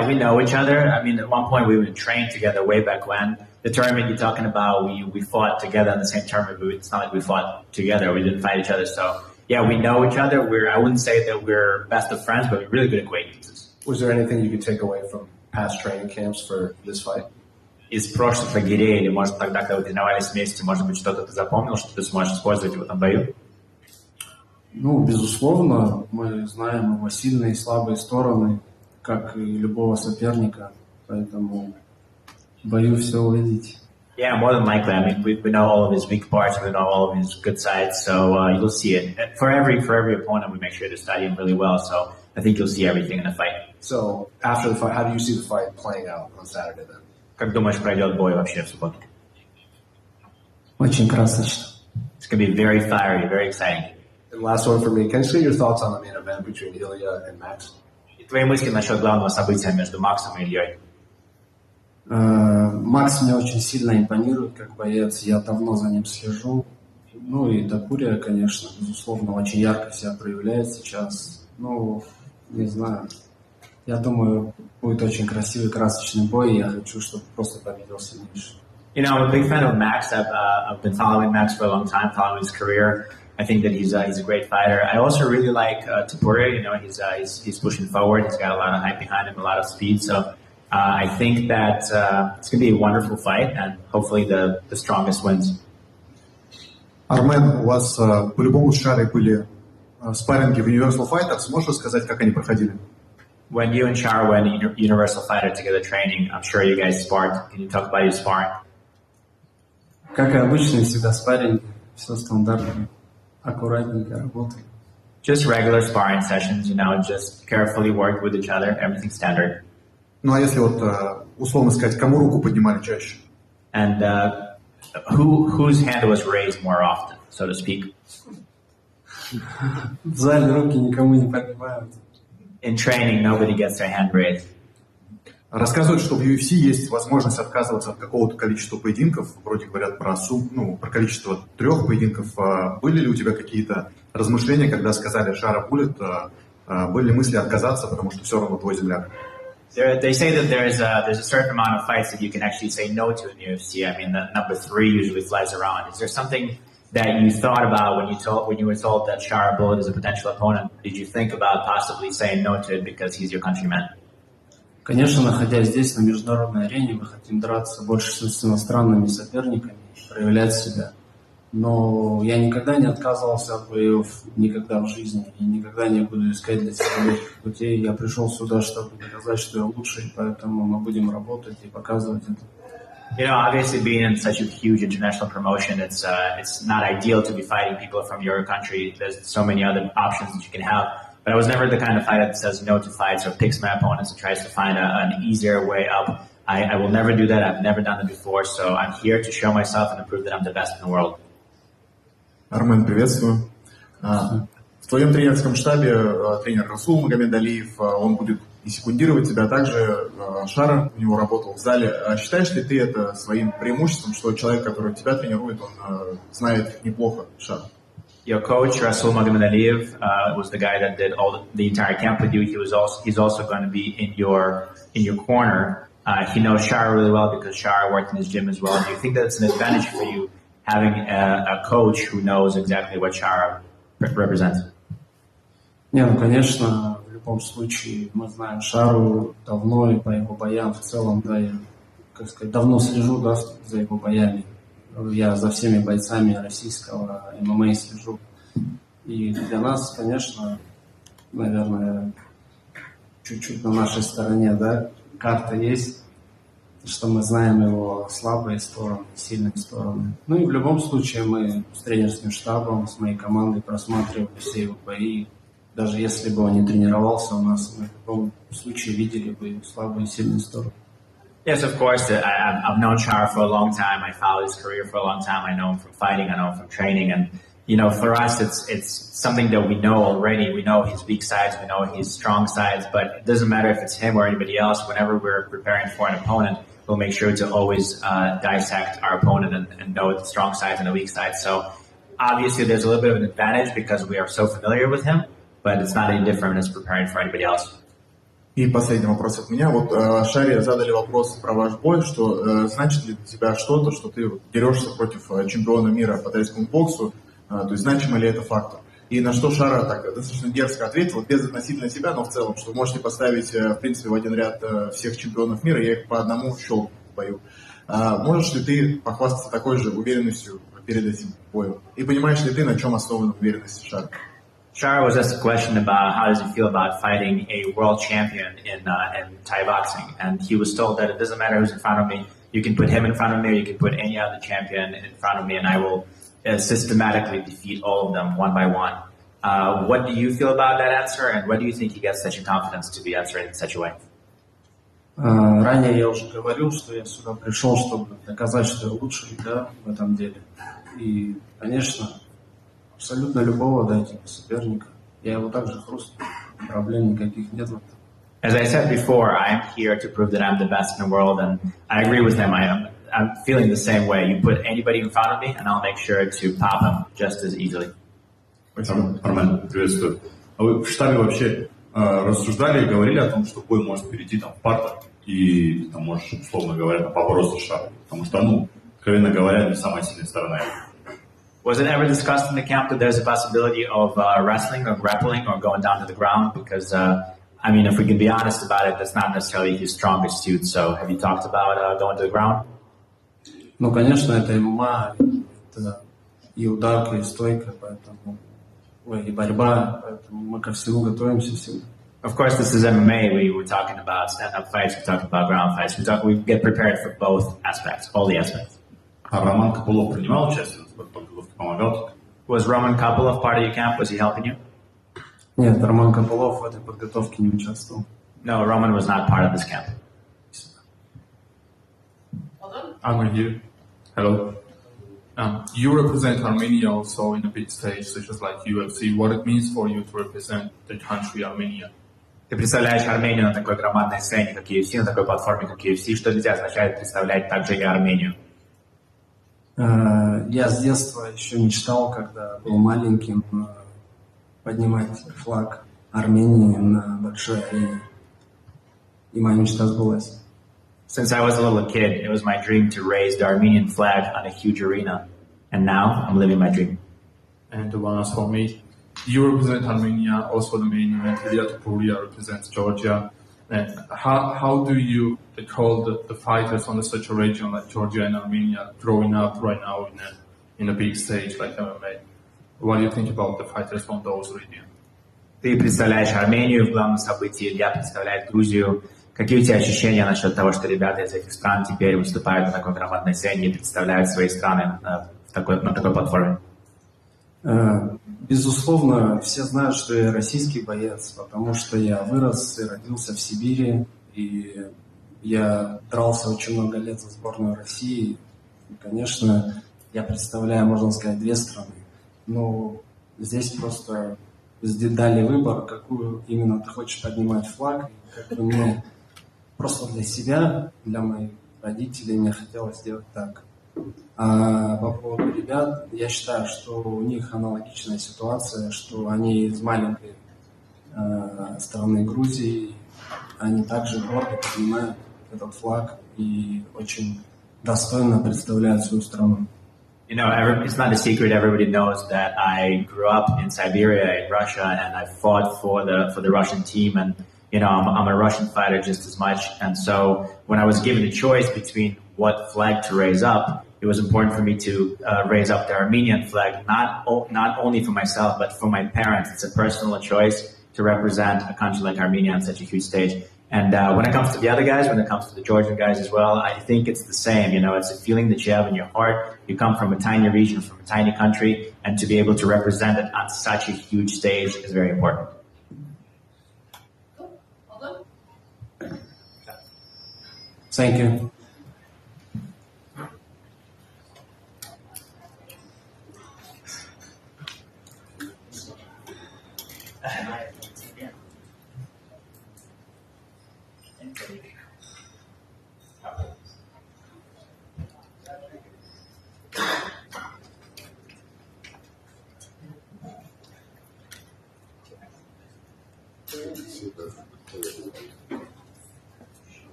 Yeah, we know each other. I mean, at one point we would train together way back when. The tournament you're talking about, we fought together in the same tournament, but it's not like we fought together. We didn't fight each other. So, yeah, we know each other. I wouldn't say that we're best of friends, but we're really good acquaintances. Was there anything you could take away from past training camps for this fight? Из прошлых лагерей или, может, тогда, когда вы тренировались вместе, может быть, что-то ты запомнил, что ты сможешь использовать в этом бою? Ну, безусловно, мы знаем его сильные и слабые стороны, как и любого соперника, поэтому в бою все увидите. Yeah, more than likely. I mean, we know all of his weak parts, we know all of his good sides, so you'll see it. For every opponent, we make sure to study him really well, so I think you'll see everything in the fight. So, after the fight, how do you see the fight playing out on Saturday then? Как думаешь, пройдет бой вообще в субботу? Очень красочно. It's going to be very fiery, very exciting. And last one for me, can you say your thoughts on the main event between Ilia and Max? И твои мысли насчет главного события между Максом и Ильей? Макс мне очень сильно импонирует как боец, я давно за ним слежу. Ну и Дакурия, конечно, безусловно, очень ярко себя проявляет сейчас. Ну, не знаю. Я думаю, будет очень красивый, красочный бой, и я хочу, чтобы просто победил сильнейший. You know, I'm a big fan of Max. I've been following Max for a long time, following his career. I think that he's a great fighter. I also really like Topuria. You know, he's pushing forward. He's got a lot of hype behind him, a lot of speed. So I think that it's going to be a wonderful fight, and hopefully the strongest wins. Армен, у вас по-любому с Шарой были спарринги в Universal Fighters. Можешь рассказать, как они проходили? When you and Char went Universal Fighter together training, I'm sure you guys sparred. Can you talk about your sparring? Как и обычно, всегда спарринги, все стандартно, аккуратненько работаем. Just regular sparring sessions, you know, just carefully work with each other, everything standard. Ну, а если вот условно сказать, кому руку поднимали чаще? And whose hand was raised more often, so to speak? В зале руки никому не поднимают. In training, nobody gets their hand raised. Рассказывают, что в UFC есть возможность отказываться от какого-то количества поединков. Вроде говорят про количество 3 поединков. Были ли у тебя какие-то размышления, когда сказали Шара Буллет? Были ли мысли отказаться, потому что все равно твой земляк? They say that there's a certain amount of fights that you can actually say no to in the UFC. I mean, the number 3 usually flies around. Is there something that you thought about when you were told that Shara Bullet is a potential opponent? Did you think about possibly saying no to it because he's your countryman? Конечно, находясь здесь, на международной арене, мы хотим драться больше с иностранными соперниками, проявлять себя. Но я никогда не отказывался от боев, никогда в жизни, и никогда не буду искать для себя легких путей. Я пришел сюда, чтобы доказать, что я лучший, поэтому мы будем работать и показывать это. You know, obviously being in such a huge international promotion, it's not ideal to be fighting people from your country. There's so many other options that you can have. But I was never the kind of fighter that says no to fights or picks my opponents and tries to find an easier way up. I will never do that. I've never done it before. So I'm here to show myself and to prove that I'm the best in the world. Армен, приветствую. В твоем тренерском штабе тренер Расул Магомедалиев, он будет и секундировать тебя. Также Шара у него работал в зале. Считаешь ли ты это своим преимуществом, что человек, который тебя тренирует, он знает неплохо Шара? Your coach, Rasul Magomedaliev, was the guy that did all the entire camp with you. He's also going to be in your corner. He knows Shara really well because Shara worked in his gym as well. Do you think that it's an advantage for you having a coach who knows exactly what Shara represents? Не, ну, конечно, в любом случае мы знаем Шару давно и по его боям в целом, да, я, как сказать, давно слежу, да, за его боями. Я за всеми бойцами российского ММА слежу. И для нас, конечно, наверное, чуть-чуть на нашей стороне, да, карта есть, что мы знаем его слабые стороны, сильные стороны. Ну и в любом случае мы с тренерским штабом, с моей командой просматривали все его бои. Даже если бы он не тренировался у нас, мы в любом случае видели бы слабые и сильные стороны. Yes, of course. I've known Shara for a long time. I followed his career for a long time. I know him from fighting. I know him from training. And, you know, for us, it's something that we know already. We know his weak sides. We know his strong sides. But it doesn't matter if it's him or anybody else. Whenever we're preparing for an opponent, we'll make sure to always dissect our opponent and know the strong sides and the weak sides. So obviously there's a little bit of an advantage because we are so familiar with him, but it's not any different as preparing for anybody else. И последний вопрос от меня. Вот Шаре задали вопрос про ваш бой, что значит ли для тебя что-то, что ты дерешься против чемпиона мира по тайскому боксу, то есть значимо ли это фактор? И на что Шара так достаточно дерзко ответил, без относительно себя, но в целом, что можете поставить, в принципе, в один ряд всех чемпионов мира, я их по одному щелкну в бою. Можешь ли ты похвастаться такой же уверенностью перед этим боем? И понимаешь ли ты, на чем основана уверенность Шара? Shara was asked a question about how does he feel about fighting a world champion in Thai boxing, and he was told that it doesn't matter who's in front of me. You can put him in front of me, or you can put any other champion in front of me, and I will systematically defeat all of them one by one. What do you feel about that answer, and what do you think he gets such a confidence to be answering in such a way? Ранее я уже говорил, что я сюда пришел, чтобы доказать, что я лучший, да, в этом деле. И, конечно, абсолютно любого дайте соперника. Я его также хрустну. Проблем никаких нет. As I said before, I'm here to prove that I'm the best in the world, and I agree with him. I'm feeling the same way. You put anybody in front of me, and I'll make sure to pop him just as easily. Армен, приветствую. А вы в штабе вообще рассуждали и говорили о том, что бой может перейти там в партер, и ты там можешь, условно говоря, побороться с Шарой? Потому что, откровенно говоря, не самая сильная сторона. Was it ever discussed in the camp that there's a possibility of wrestling or grappling or going down to the ground? Because, I mean, if we can be honest about it, that's not necessarily his strongest suit. So have you talked about going to the ground? Ну, конечно, это ММА, это и ударка, и стойка, поэтому, и борьба, поэтому мы ко всему готовимся всегда. Of course, this is MMA. We were talking about stand-up fights. We talked about ground fights. We get prepared for both aspects, all the aspects. А Роман Копылов принимал участие в подготовке, помогал? Was Roman Kopylov part of your camp? Was he helping you? Нет, Роман Копылов в этой подготовке не участвовал. No, Roman was not part of this camp. I'm here. Hello. You represent Armenia also in a big stage, such as like UFC. What it means for you to represent the country Armenia? Ты представляешь Армению на такой громадной сцене, как UFC, на такой платформе, как UFC. Что для тебя означает представлять также и Армению? Я с детства еще мечтал, когда был маленьким, поднимать флаг Армении на большой арене. И моя мечта сбылась. Since I was a little kid, it was my dream to raise the Armenian flag on a huge arena. And now I'm living my dream. And the one else for me. You represent Armenia, also the main event. Ilia represents Georgia. And how do you call the fighters on such a region like Georgia and Armenia growing up right now in a big stage like MMA? What do you think about the fighters from those regions? Ты представляешь Армению в главном событии, Илья представляет Грузию. Какие у тебя ощущения насчет того, что ребята из этих стран теперь выступают на такой громадной сцене и представляют свои страны на такой платформе? Безусловно, все знают, что я российский боец, потому что я вырос и родился в Сибири, и я дрался очень много лет за сборную России. И, конечно, я представляю, можно сказать, две страны. Но здесь просто дали выбор, какую именно ты хочешь поднимать флаг. Как бы мне просто для себя, для моих родителей мне хотелось сделать так. А по поводу ребят, я считаю, что у них аналогичная ситуация, что они из маленькой страны Грузии, они также гордо поднимают этот флаг и очень достойно представляют свою страну. You know, it's not a secret. Everybody knows that I grew up in Siberia, in Russia, and I fought for the Russian team. And you know, I'm a Russian fighter just as much. And so, when I was given a choice between what flag to raise up, it was important for me to raise up the Armenian flag, not only for myself, but for my parents. It's a personal choice to represent a country like Armenia on such a huge stage. And when it comes to the other guys, when it comes to the Georgian guys as well, I think it's the same. You know, it's a feeling that you have in your heart. You come from a tiny region, from a tiny country, and to be able to represent it on such a huge stage is very important. Thank you.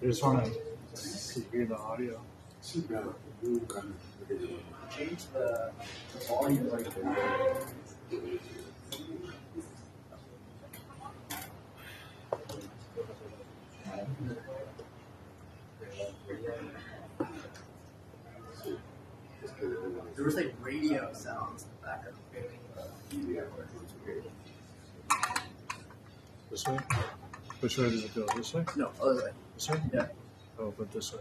You just want to hear the audio. Change the volume right there. There was like radio sounds in the background. This way? Which way does it go? This way? No, other way. This way? Yeah. Oh, but this way.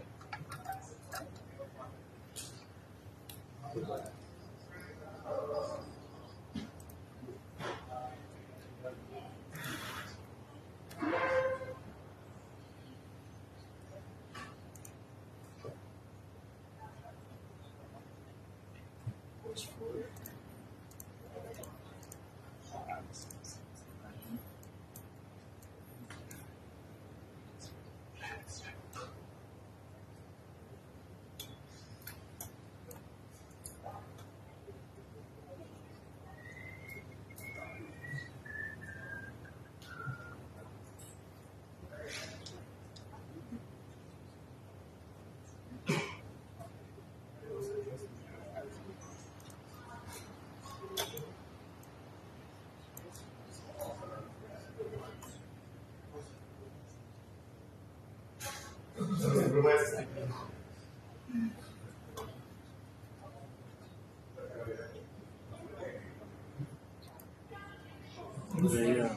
Yeah.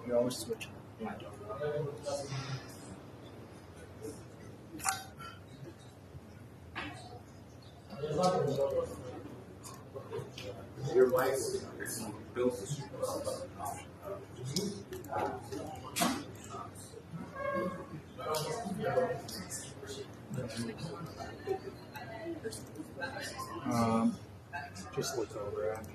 You're always switching. Your wife built this. Just look over at me.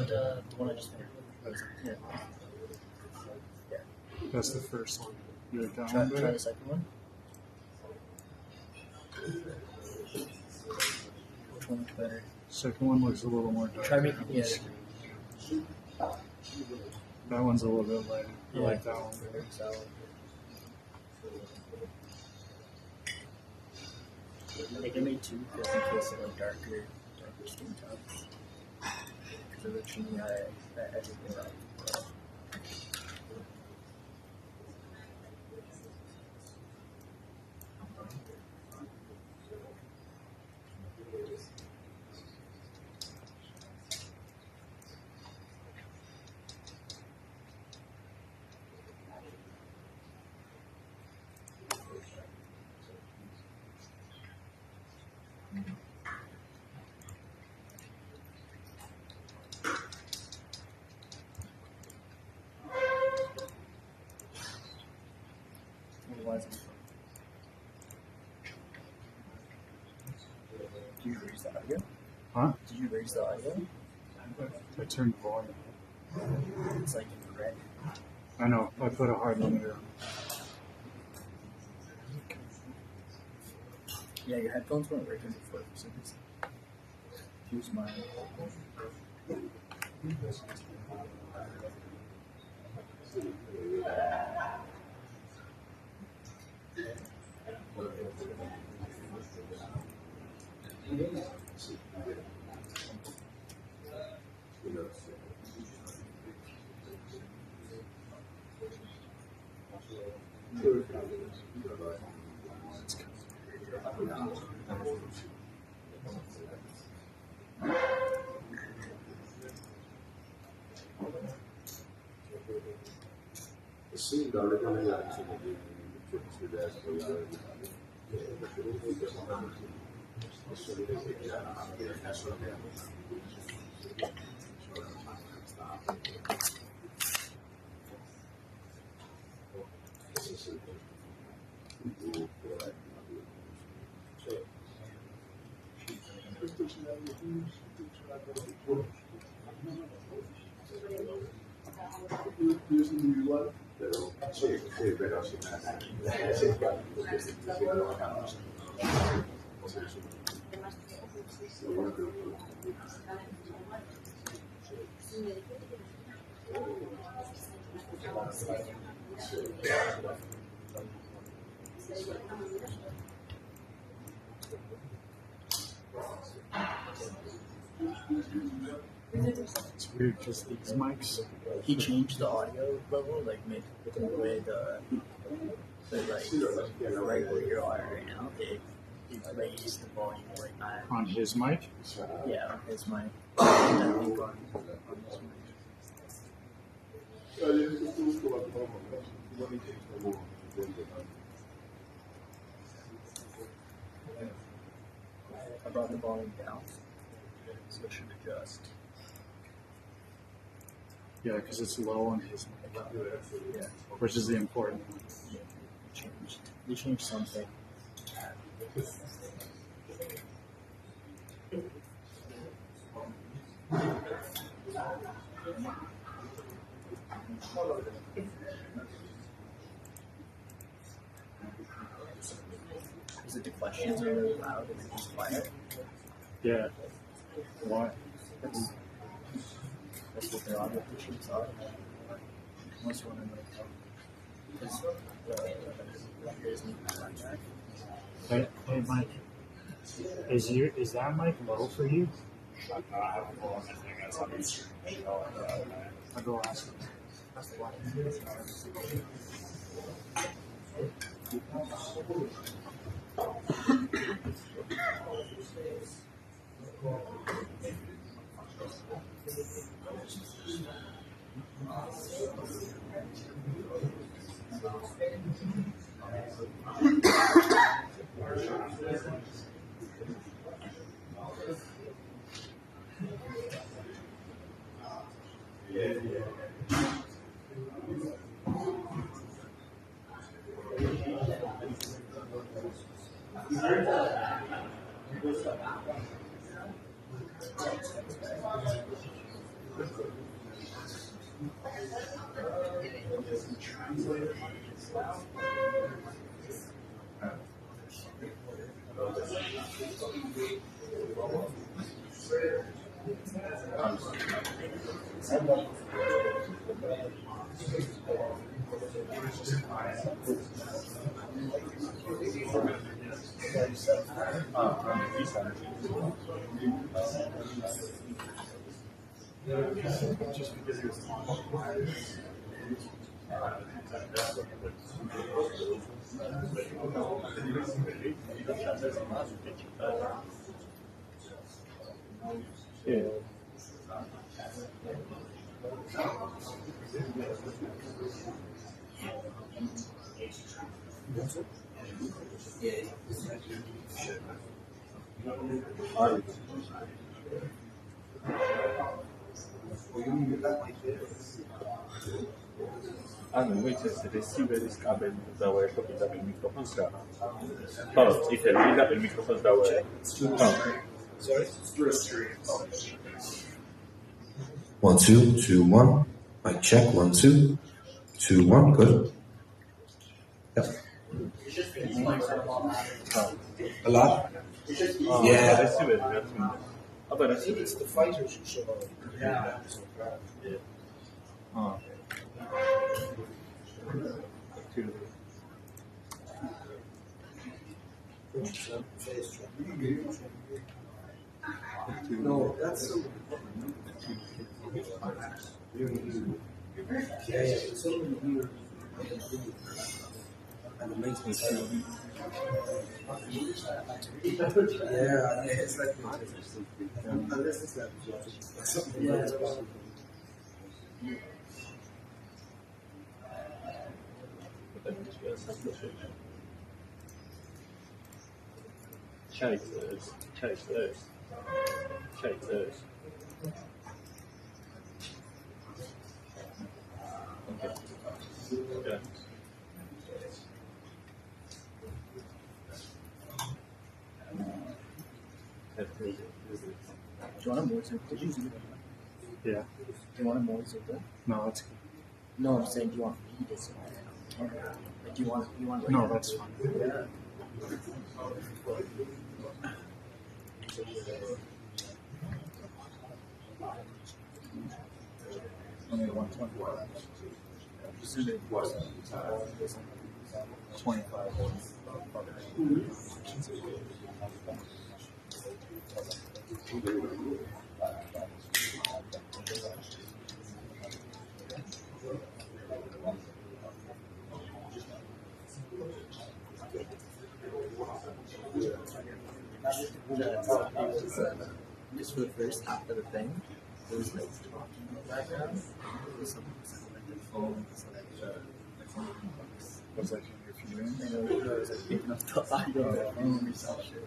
The one I just made. Yeah. That's the first one. You like that Try one better? the second one. Which one looks better? Second one looks a little more dark. Try making That one's a little bit lighter. I Yeah. like that one better. So, I think I made two just in case of like darker skin tones. Because originally I did it right. you raise the audio? Huh? Did you raise the audio? I turned the volume. It's like in red. I know. I put a hard limiter on. Yeah, your headphones weren't working before for some reason. Use mine. Sì, dalle camere però sì, però sì, It's weird, just these mics. He changed the audio level, like made the way the like right where you are right now. He raised the volume like that. On his mic? Yeah, his mic. I brought the volume down, so it should adjust. Yeah, because it's low on his mic. Yeah, Which is the important one. yeah. We changed something. Is it the questions are really loud and then just quiet? Yeah. Why? That's what their audio features are. Most one in because there's no contact. Hey, Mike. Is that mic low for you? I'll go ask him. Just because he was talking. Yeah. Noi se receiveris kabel daŭre ŝopita per mikrofon strana. Parolos, diferida per mikrofon daŭre. Sorry? 1, 2, 2, 1. Mic check. 1, 2, 2, 1. Good. Yep. A lot? Yeah. I think it's the fighters who show up. Yeah. No, that's and it makes me feel yeah, it's like unless it's like something else. Chase those. Chase those. Chase those. Okay. Do you want a more simple? Did you do that? Yeah. Do you want a more simple? No, that's good. No, I'm saying, do you want me to say that? Like, do you want like, No, that's fine. Yeah. Only 120. Usually it was 25. Just for the first half of the thing, it was like talking in the background. It was something like the phone, Was like in your feeling? and I was like picking up the audio of the phone or some shit.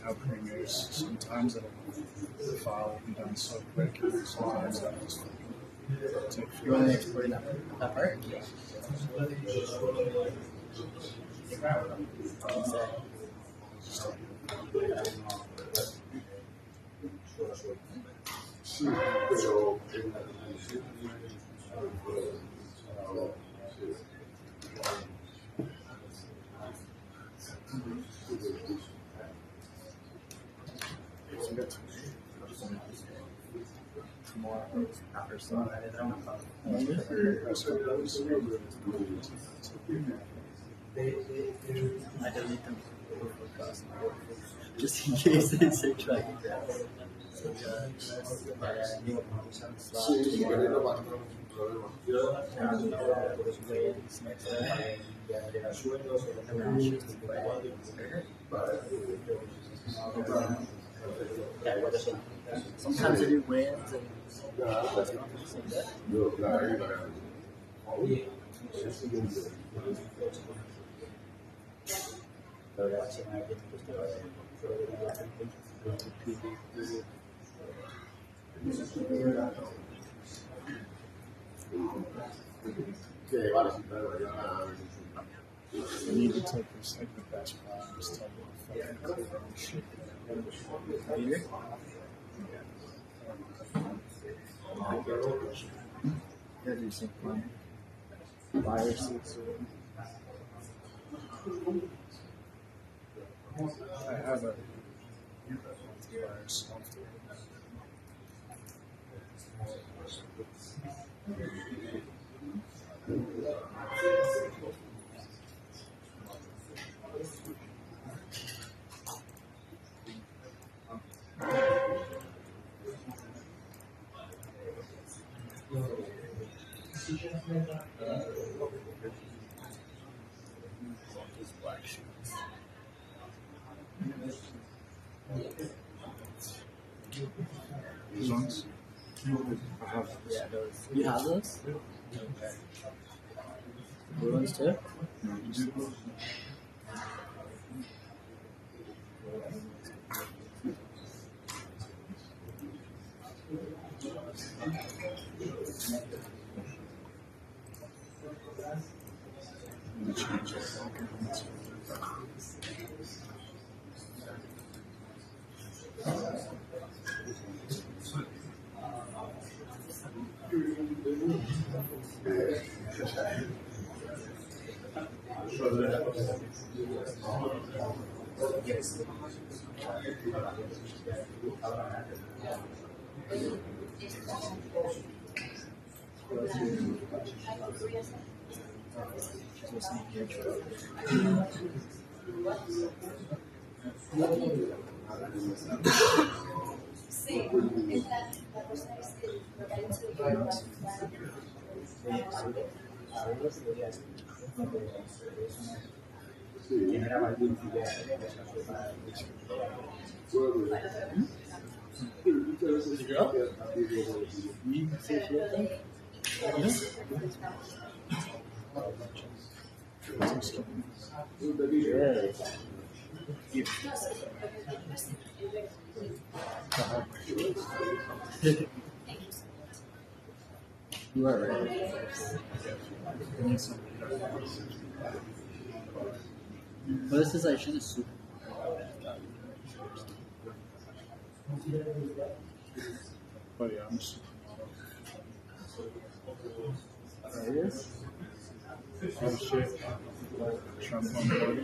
How premieres sometimes the file will be done so quick, and sometimes that just take a You few want to minutes. explain that part? Tomorrow, after some, I don't know about I delete them across my board just in case they say try to grab it. Sometimes I do wins and You need to take this like the best practice type of fucking shit. every one. Viruses. I have a virus software. These ones? I have Yeah, those. You have those? Okay. Blue ones too? going to change it. You are right. But this is actually super. But yeah, I'm just. Oh shit. Trump on board.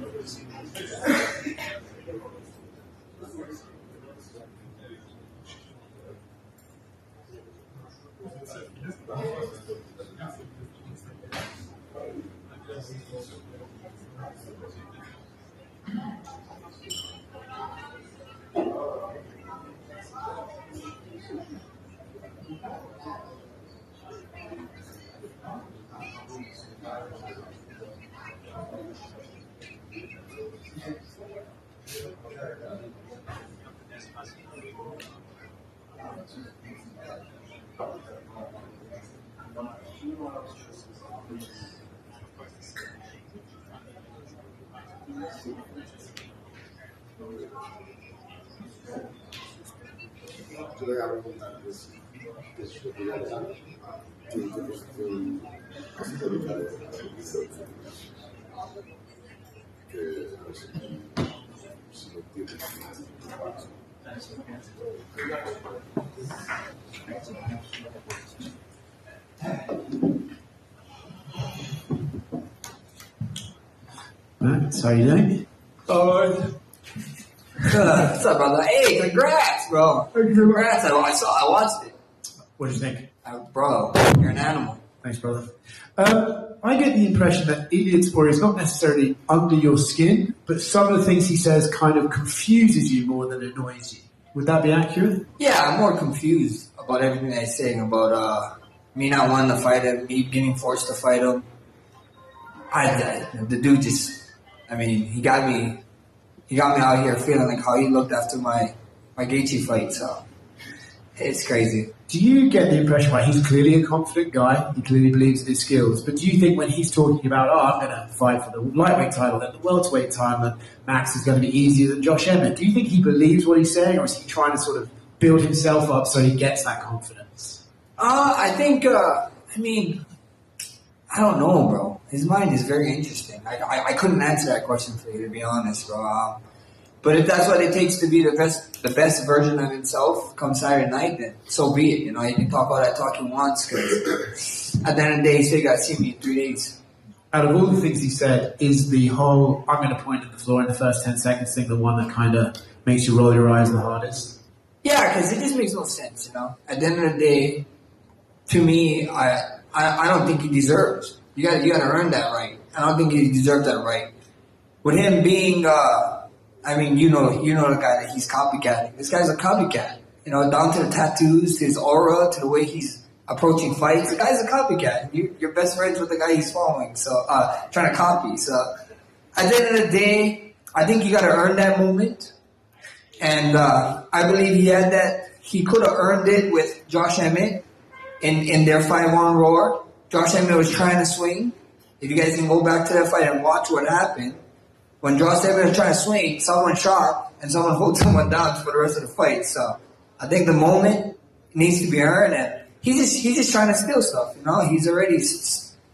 Right, so how you doing? What's up, brother? Hey, congrats, bro. Congrats. I watched it. What do you think? Bro, you're an animal. Thanks, brother. I get the impression that Ilia is not necessarily under your skin, but some of the things he says kind of confuses you more than annoys you. Would that be accurate? Yeah, I'm more confused about everything that he's saying about me not wanting to fight him, me getting forced to fight him. The dude just, I mean, he got me out here feeling like how he looked after my Gaethje fight, so it's crazy. Do you get the impression, right, he's clearly a confident guy, he clearly believes in his skills, but do you think when he's talking about, I'm going to fight for the lightweight title, then the welterweight title, and Max is going to be easier than Josh Emmett, do you think he believes what he's saying, or is he trying to sort of build himself up so he gets that confidence? I think, I don't know, bro. His mind is very interesting. I couldn't answer that question for you, to be honest, bro. But if that's what it takes to be the best version of himself come Saturday night, then so be it. You know, he can talk all that talk he wants, because at the end of the day, he still got to see me in 3 days. Out of all the things he said, is the whole I'm going to point at the floor in the first 10 seconds thing the one that kind of makes you roll your eyes the hardest? Yeah, because it just makes no sense, you know. At the end of the day, to me, I don't think he deserves. You got to earn that right. I don't think he deserves that right. With him being, you know the guy that he's copycatting. This guy's a copycat. You know, down to the tattoos, to his aura, to the way he's approaching fights. The guy's a copycat. You're best friends with the guy he's following, so trying to copy. So at the end of the day, I think you got to earn that moment. And I believe he had that. He could have earned it with Josh Emmett in their 5-1 roar. Josh Emmett was trying to swing. If you guys can go back to that fight and watch what happened, when Josh Emmett was trying to swing, someone shot and someone hold someone down for the rest of the fight. So I think the moment needs to be earned, and he's just trying to steal stuff. You know, he's already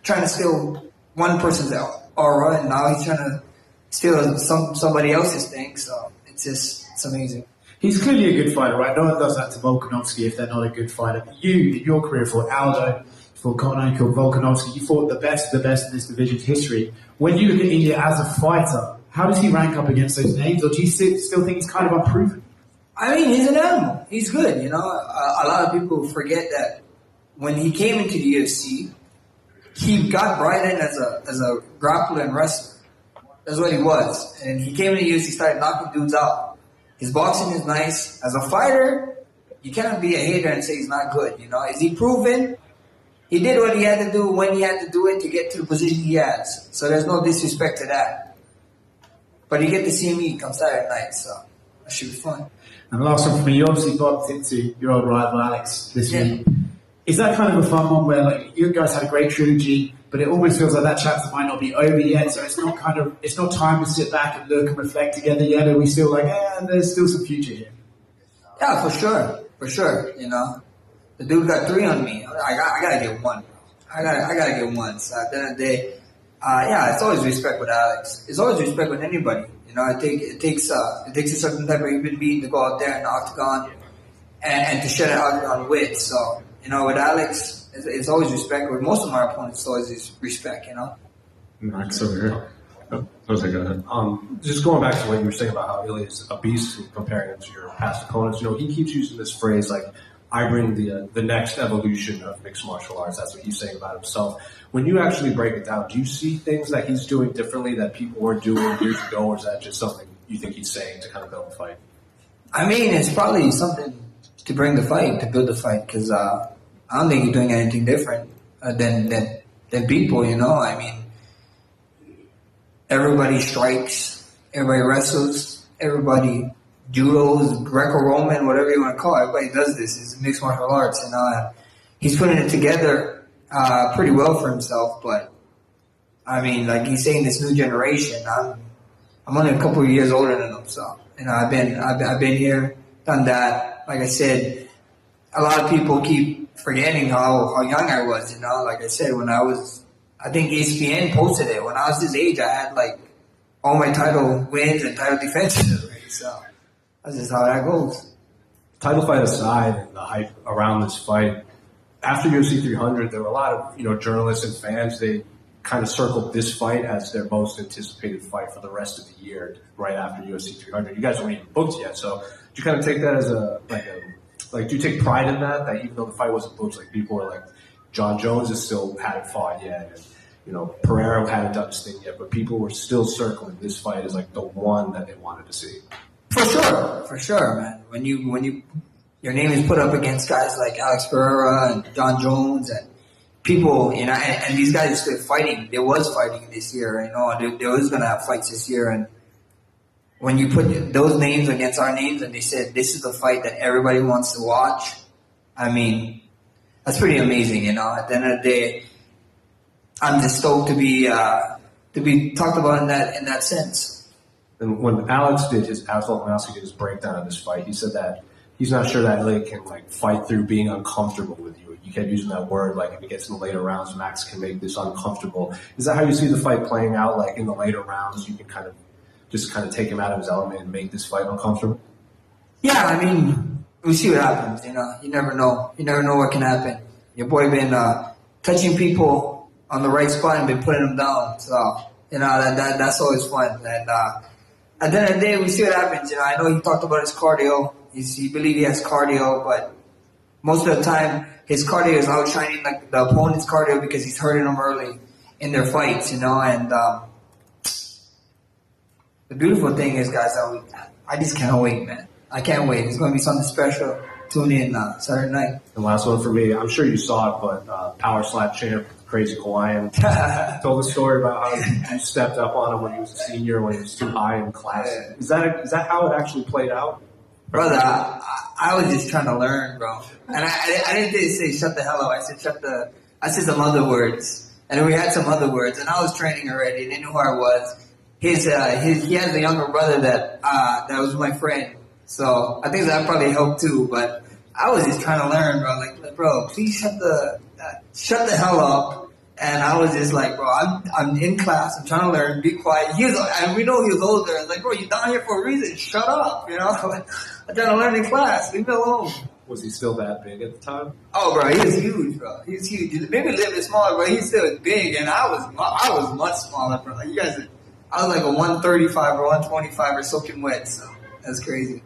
trying to steal one person's aura, and now he's trying to steal somebody else's thing. So it's amazing. He's clearly a good fighter, right? No one does that to Volkanovski if they're not a good fighter. But you, in your career, fought Aldo, you fought Conor, you fought Volkanovski, you fought the best of in this division's history. When you look at Ilia as a fighter, how does he rank up against those names, or do you still think he's kind of unproven? I mean, he's an animal. He's good, you know. A lot of people forget that when he came into the UFC, he got brought in as a grappler and wrestler. That's what he was. And he came into the UFC, started knocking dudes out. His boxing is nice. As a fighter, you cannot be a hater and say he's not good, you know. Is he proven? He did what he had to do when he had to do it to get to the position he has. So there's no disrespect to that. But you get to see me come Saturday night, so that should be fun. And the last one for me, you obviously bumped into your old rival Alex this week. Is that kind of a fun one where like you guys had a great trilogy, but it almost feels like that chapter might not be over yet, so it's not time to sit back and look and reflect together yet? Are we still like, there's still some future here? Yeah, for sure. You know, the dude got 3 on me. I gotta get 1. I gotta get 1. So at the end of the day, it's always respect with Alex. It's always respect with anybody. You know, it takes a certain type of human being to go out there in the octagon and to shut it out on wit. So, you know, with Alex, it's always respect. With most of my opponents, it's always respect, you know? Max over here. Oh, Jose, go ahead. Just going back to what you were saying about how Ilia is a beast and comparing him to your past opponents, you know, he keeps using this phrase like, I bring the next evolution of mixed martial arts. That's what he's saying about himself. When you actually break it down, do you see things that he's doing differently that people weren't doing years ago, or is that just something you think he's saying to kind of build the fight? I mean, it's probably something to bring the fight, to build the fight, because I don't think he's doing anything different than people, you know? I mean, everybody strikes, everybody wrestles, everybody judos, Greco-Roman, whatever you want to call it. Everybody does this. It's mixed martial arts, and he's putting it together pretty well for himself. But I mean, like he's saying, this new generation. I'm only a couple of years older than him, so you know, I've been here, done that. Like I said, a lot of people keep forgetting how young I was. You know, like I said, I think ESPN posted it when I was this age. I had like all my title wins and title defenses already. So that's just how that goes. Title fight aside, and the hype around this fight, after UFC 300, there were a lot of journalists and fans. They kind of circled this fight as their most anticipated fight for the rest of the year, right after UFC 300. You guys weren't even booked yet, so do you kind of take that as do you take pride in that even though the fight wasn't booked, like people were like, John Jones still hadn't fought yet, and Pereira hadn't done his thing yet, but people were still circling this fight as like the one that they wanted to see. For sure, man. When your name is put up against guys like Alex Pereira and John Jones and people, and these guys are still fighting. There was fighting this year, there was gonna have fights this year, and when you put those names against our names and they said this is the fight that everybody wants to watch, I mean, that's pretty amazing, At the end of the day, I'm just stoked to be talked about in that sense. And when Alex did his breakdown of this fight, he said that he's not sure that Ilia can fight through being uncomfortable with you. You kept using that word, if it gets in the later rounds, Max can make this uncomfortable. Is that how you see the fight playing out? In the later rounds, you can kind of take him out of his element and make this fight uncomfortable? Yeah, I mean, we see what happens. You never know. You never know what can happen. Your boy been touching people on the right spot and been putting them down. So that's always fun. And at the end of the day, we see what happens. I know he talked about his cardio. He believes he has cardio, but most of the time his cardio is outshining the opponent's cardio because he's hurting them early in their fights. And the beautiful thing is, guys, I just can't wait, man. I can't wait. It's going to be something special. Tune in Saturday night. The last one for me, I'm sure you saw it, but Power Slap champ, Crazy Hawaiian, told the story about how you stepped up on him when he was a senior, when he was too high in class. Yeah. Is that how it actually played out? Brother, I was just trying to learn, bro. And I didn't say shut the hell up. I said some other words. And then we had some other words. And I was training already. They knew who I was. He has a younger brother that was my friend. So I think that probably helped too. But I was just trying to learn, bro. Bro, please shut the hell up And I was just like, bro, I'm in class. I'm trying to learn. Be quiet. And we know he was older. I was like, bro, you're down here for a reason. Shut up. You know, I'm trying to learn in class. Leave me alone. Was he still that big at the time? Oh, bro, he was huge, bro. He was huge. Maybe a little bit smaller, but he's still big. And I was much smaller, bro. Like, you guys, I was like a 135 or 125 or soaking wet. So that's crazy.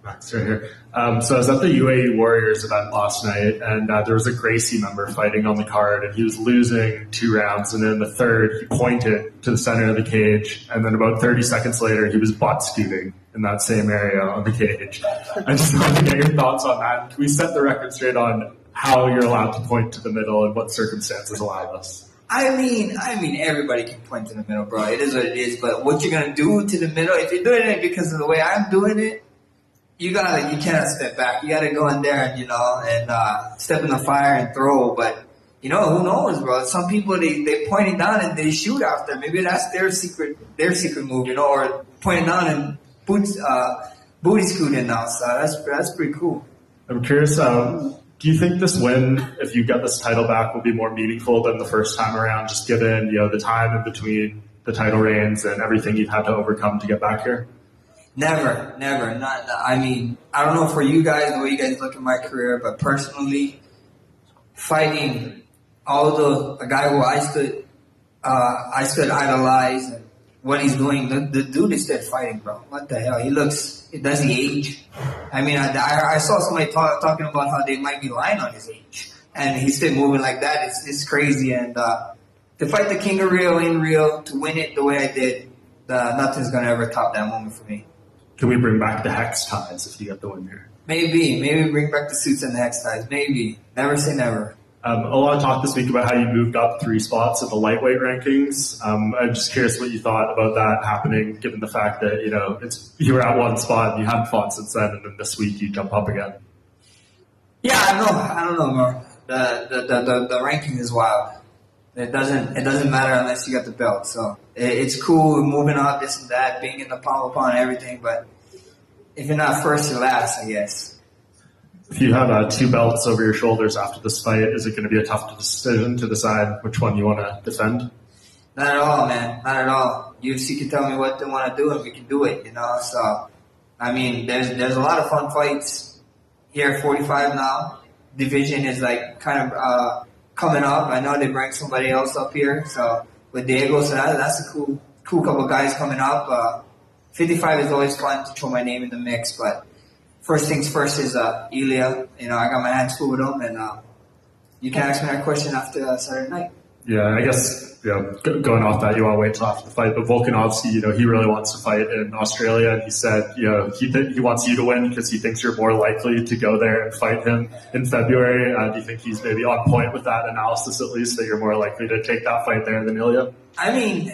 Max right here. So I was at the UAE Warriors event last night, and there was a Gracie member fighting on the card, and he was losing 2 rounds, and then the third, he pointed to the center of the cage, and then about 30 seconds later, he was butt scooting in that same area on the cage. I just wanted to get your thoughts on that. Can we set the record straight on how you're allowed to point to the middle and what circumstances allow this? I mean, everybody can point to the middle, bro. It is what it is, but what you're gonna do to the middle, if you're doing it because of the way I'm doing it, you cannot step back. You gotta go in there and step in the fire and throw. But who knows, bro? Some people they pointing down and they shoot after. Maybe that's their secret move, or pointing down and booty scooting now. So that's pretty cool. I'm curious. Do you think this win, if you get this title back, will be more meaningful than the first time around? Just given the time in between the title reigns and everything you've had to overcome to get back here. Never. I mean, I don't know for you guys, the way you guys look at my career, but personally, fighting a guy who I stood idolized and what he's doing, the dude is still fighting, bro. What the hell? Does he age? I mean, I saw somebody talking about how they might be lying on his age, and he's still moving like that. It's crazy, and to fight the King of Rio in Rio, to win it the way I did, nothing's gonna ever top that moment for me. Can we bring back the hex ties if you get the win here? Maybe bring back the suits and the hex ties. Maybe. Never say never. A lot of talk this week about how you moved up 3 spots in the lightweight rankings. I'm just curious what you thought about that happening, given the fact that you were at 1 spot and you haven't fought since then, and then this week you jump up again. Yeah, I don't know, bro. The ranking is wild. It doesn't matter unless you got the belt. So it's cool moving up, this and that, being in the palm of and everything. But if you're not first, you're last, I guess. If you have 2 belts over your shoulders after this fight, is it going to be a tough decision to decide which one you want to defend? Not at all, man. Not at all. UFC can tell me what they want to do, and we can do it. So I mean, there's a lot of fun fights here at 45 now. Division is like kind of coming up. I know they bring somebody else up here, so with Diego, so that's a cool couple guys coming up. 55 is always fun to throw my name in the mix, but first things first is Ilia. I got my hands full with him, and you can ask me that question after Saturday night. Yeah, I guess going off that, you want to wait till after the fight. But Volkanovski, he really wants to fight in Australia, and he said, he wants you to win because he thinks you're more likely to go there and fight him in February. Do you think he's maybe on point with that analysis, at least, that you're more likely to take that fight there than Ilia? I mean,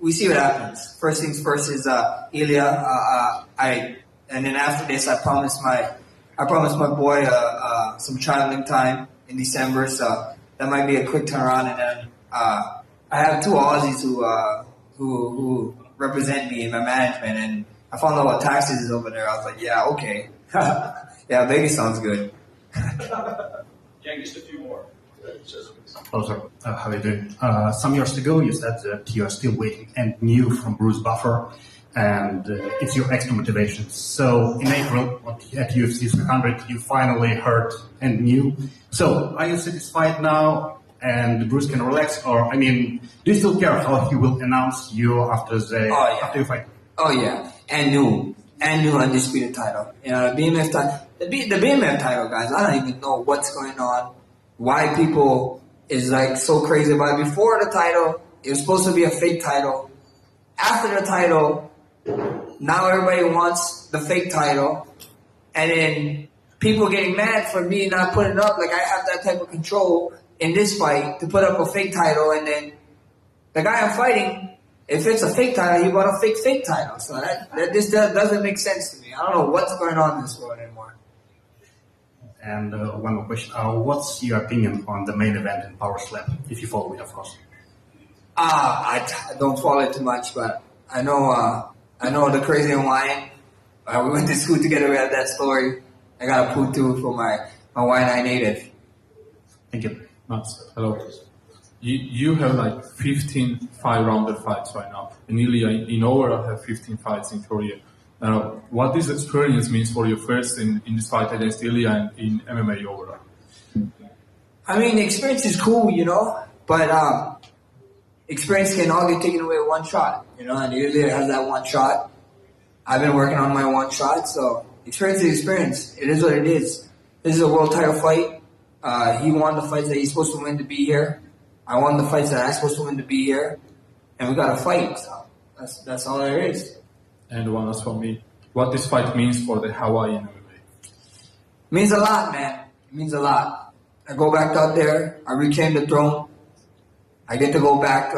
we see what happens. First things first is Ilia. And then after this, I promised my boy some traveling time in December, so that might be a quick turnaround. And then I have 2 Aussies who represent me in my management, and I found out what taxes is over there. I was like, yeah, okay, yeah, Vegas sounds good. Yeah, just a few more. Oh, sorry. How are you doing? Some years ago, you said that you are still waiting and new from Bruce Buffer, and it's your extra motivation. So in April at UFC 300, you finally heard and knew. So are you satisfied now and Bruce can relax? Or, do you still care how he will announce you after you fight? Oh, yeah. And new undisputed title. The BMF title. The BMF title, guys, I don't even know what's going on. Why people is like so crazy about it. Before the title, it was supposed to be a fake title. After the title, now everybody wants the fake title. And then people getting mad for me not putting up, like I have that type of control in this fight to put up a fake title. And then the guy I'm fighting, if it's a fake title, he bought a fake title. So that doesn't make sense to me. I don't know what's going on in this world anymore. And one more question. What's your opinion on the main event in Power Slam, if you follow it, of course? I don't follow it too much, but I know the Crazy and Wine. We went to school together. We had that story. I got a Putu for my Y9 native. Thank you. Hello. you have like 15 5-rounder fights right now, and Ilia in overall have 15 fights in Korea. What this experience means for you first in this fight against Ilia and in MMA overall? I mean, the experience is cool, you know, but experience can all get taken away with one shot, you know, and Ilia has that one shot. I've been working on my one shot, so experience is experience. It is what it is. This is a world title fight. He won the fights that he's supposed to win to be here. I won the fights that I'm supposed to win to be here. And we got to fight, so that's all there is. And one last for me. What this fight means for the Hawaiian MMA? Means a lot, man. It means a lot. I go back out there. I reclaim the throne. I get to go back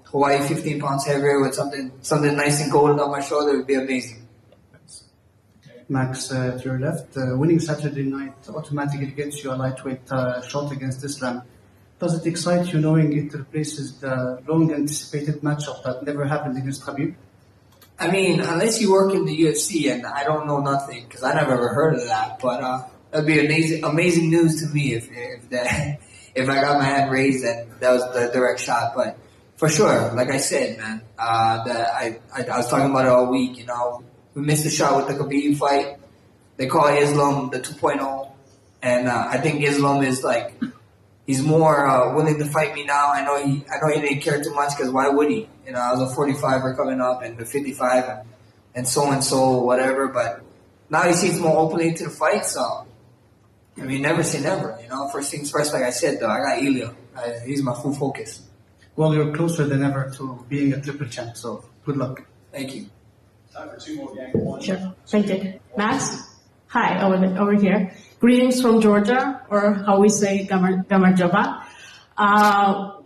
Hawaii 15 pounds heavier with something nice and golden on my shoulder. It would be amazing. Max, to your left, winning Saturday night automatically gets you a lightweight shot against Islam. Does it excite you knowing it replaces the long-anticipated matchup that never happened against Khabib? I mean, unless you work in the UFC, and I don't know nothing because I never ever heard of that. But that'd be amazing news to me if I got my hand raised and that was the direct shot. But for sure, like I said, man, I was talking about it all week. You know, we missed the shot with the Khabib fight. They call Islam the 2.0, and I think Islam is like. He's more willing to fight me now. I know he didn't care too much because why would he? You know, I was a 45er coming up and the 55 and so whatever. But now he seems more openly to the fight. So I mean, never say never. You know, first things first. Like I said, though, I got Ilia. He's my full focus. Well, you're closer than ever to being a triple champ. So good luck. Thank you. Time for 2 more games. Sure. Thank you. Max? Hi, over here. Greetings from Georgia, or how we say Gamarjaba.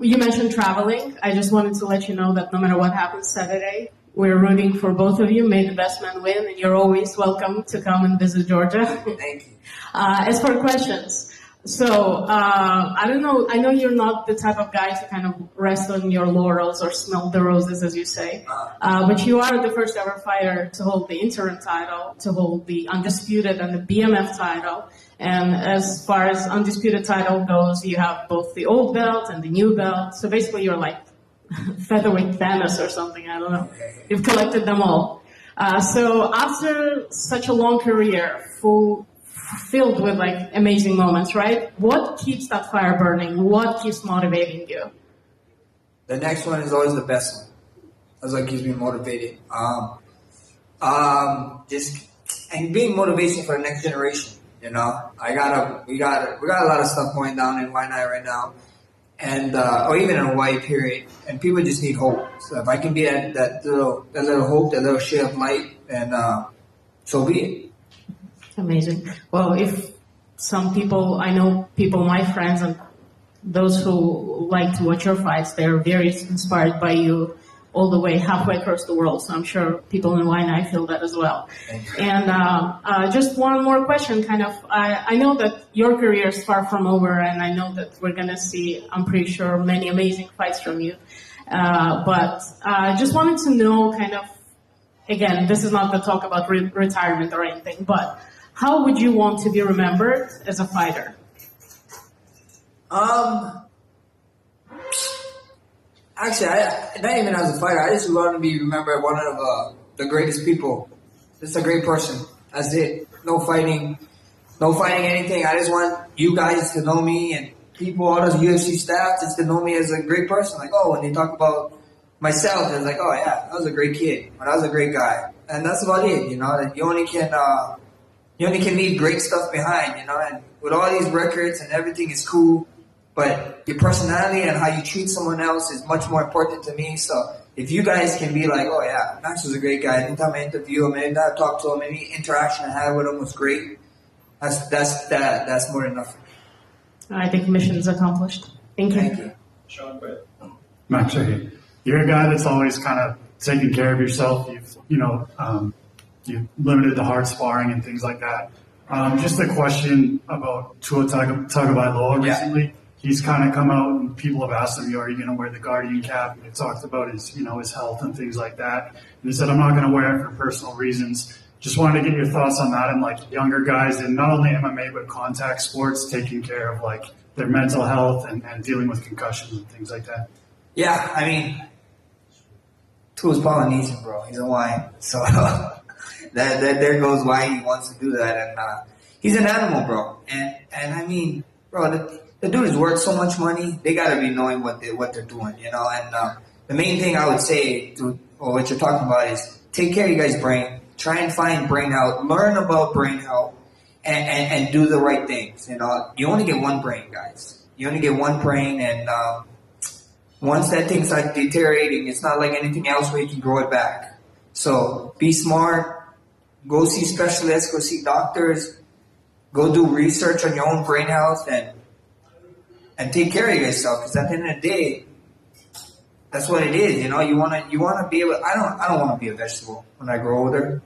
You mentioned traveling. I just wanted to let you know that no matter what happens Saturday, we're rooting for both of you. May the best man win, and you're always welcome to come and visit Georgia. Thank you. As for questions, so I don't know. I know you're not the type of guy to kind of rest on your laurels or smell the roses, as you say. But you are the first ever fighter to hold the interim title, to hold the undisputed and the BMF title. And as far as undisputed title goes, you have both the old belt and the new belt. So basically, you're like featherweight Thanos or something. I don't know. You've collected them all. So after such a long career, filled with like amazing moments, right? What keeps that fire burning? What keeps motivating you? The next one is always the best one. That's what keeps me motivated. Just and being motivation for the next generation. You know, we got a lot of stuff going down in Waianae right now, and or even in Hawaii period. And people just need hope. So if I can be that little hope, that little share of light, then so be it. Amazing. Well, if some people, I know people, my friends, and those who like to watch your fights, they're very inspired by you all the way halfway across the world. So I'm sure people in Waianae feel that as well. And just one more question, kind of. I know that your career is far from over, and I know that we're going to see, I'm pretty sure, many amazing fights from you. But I just wanted to know, kind of, again, this is not the talk about retirement or anything, but how would you want to be remembered as a fighter? Actually, not even as a fighter. I just want to be remembered one of the greatest people. Just a great person. That's it. No fighting anything. I just want you guys to know me and people, all those UFC staff, just to know me as a great person. Like, oh, when they talk about myself, it's like, oh yeah, that was a great kid. Or that was a great guy. And that's about it, you know. That you only can leave great stuff behind, you know. And with all these records and everything is cool, but your personality and how you treat someone else is much more important to me. So if you guys can be like, oh yeah, Max was a great guy. Anytime I interview him, anytime I talk to him, any interaction I had with him was great. That's more than enough. I think mission is accomplished. Thank you. Thank you. Sean, quit. Max, you're a guy that's always kind of taking care of yourself. You've limited the hard sparring and things like that. Just a question about Tua Tagovailoa recently. Yeah. He's kind of come out and people have asked him, are you going to wear the Guardian cap? And he talked about his health and things like that. And he said, I'm not going to wear it for personal reasons. Just wanted to get your thoughts on that and like younger guys in not only MMA but contact sports taking care of like their mental health and dealing with concussions and things like that? Yeah, I mean, Tua's Polynesian, bro. He's Hawaiian, so that there goes why he wants to do that. And he's an animal, bro. And I mean, bro, the dude is worth so much money. They gotta be knowing what they're doing, you know. And the main thing I would say to what you're talking about is take care of your guys' brain. Try and find brain health. Learn about brain health, and do the right things. You know, you only get one brain, guys. You only get one brain, and once that thing starts deteriorating, it's not like anything else where you can grow it back. So be smart. Go see specialists. Go see doctors. Go do research on your own brain health, and take care of yourself. Because at the end of the day, that's what it is. You know, you wanna be able. I don't want to be a vegetable when I grow older.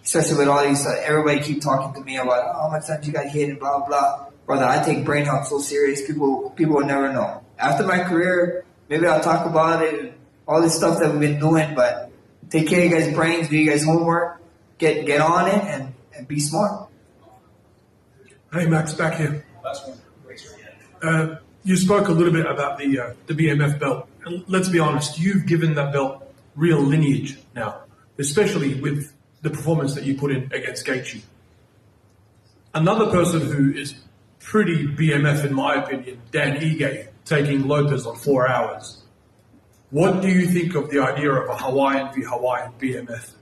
Especially with all these, everybody keep talking to me about, oh, how much times you got hit and blah, blah. Brother, I take brain health so serious, people will never know. After my career, maybe I'll talk about it and all this stuff that we've been doing, but take care of you guys' brains, do you guys' homework, get on it, and be smart. Hey, Max, back here. You spoke a little bit about the BMF belt. And let's be honest, you've given that belt real lineage now, especially with the performance that you put in against Gaethje. Another person who is pretty BMF, in my opinion, Dan Ige, taking Lopez on 4 hours. What do you think of the idea of a Hawaiian v Hawaiian BMF?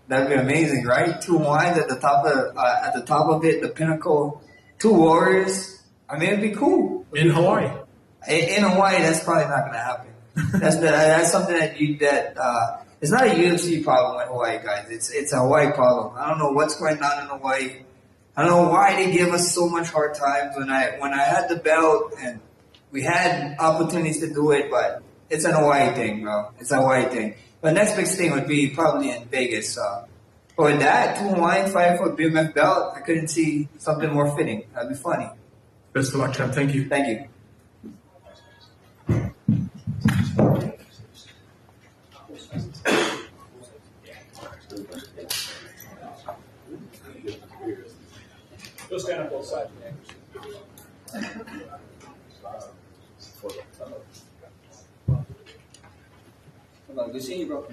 That'd be amazing, right? Two Hawaiians at the top of it, the pinnacle. Two warriors. I mean, it'd be cool. In Hawaii. In Hawaii, that's probably not going to happen. That's something that it's not a UFC problem in Hawaii, guys. It's a Hawaii problem. I don't know what's going on in Hawaii. I don't know why they give us so much hard times when I had the belt and we had opportunities to do it, but it's an Hawaii thing, bro. It's a Hawaii thing. But next big thing would be probably in Vegas. But with that, two Hawaiian fight for a BMF belt, I couldn't see something more fitting. That'd be funny. Best of luck, champ. Thank you. Thank you. Go stand on both sides. Hold on, good seeing you, bro.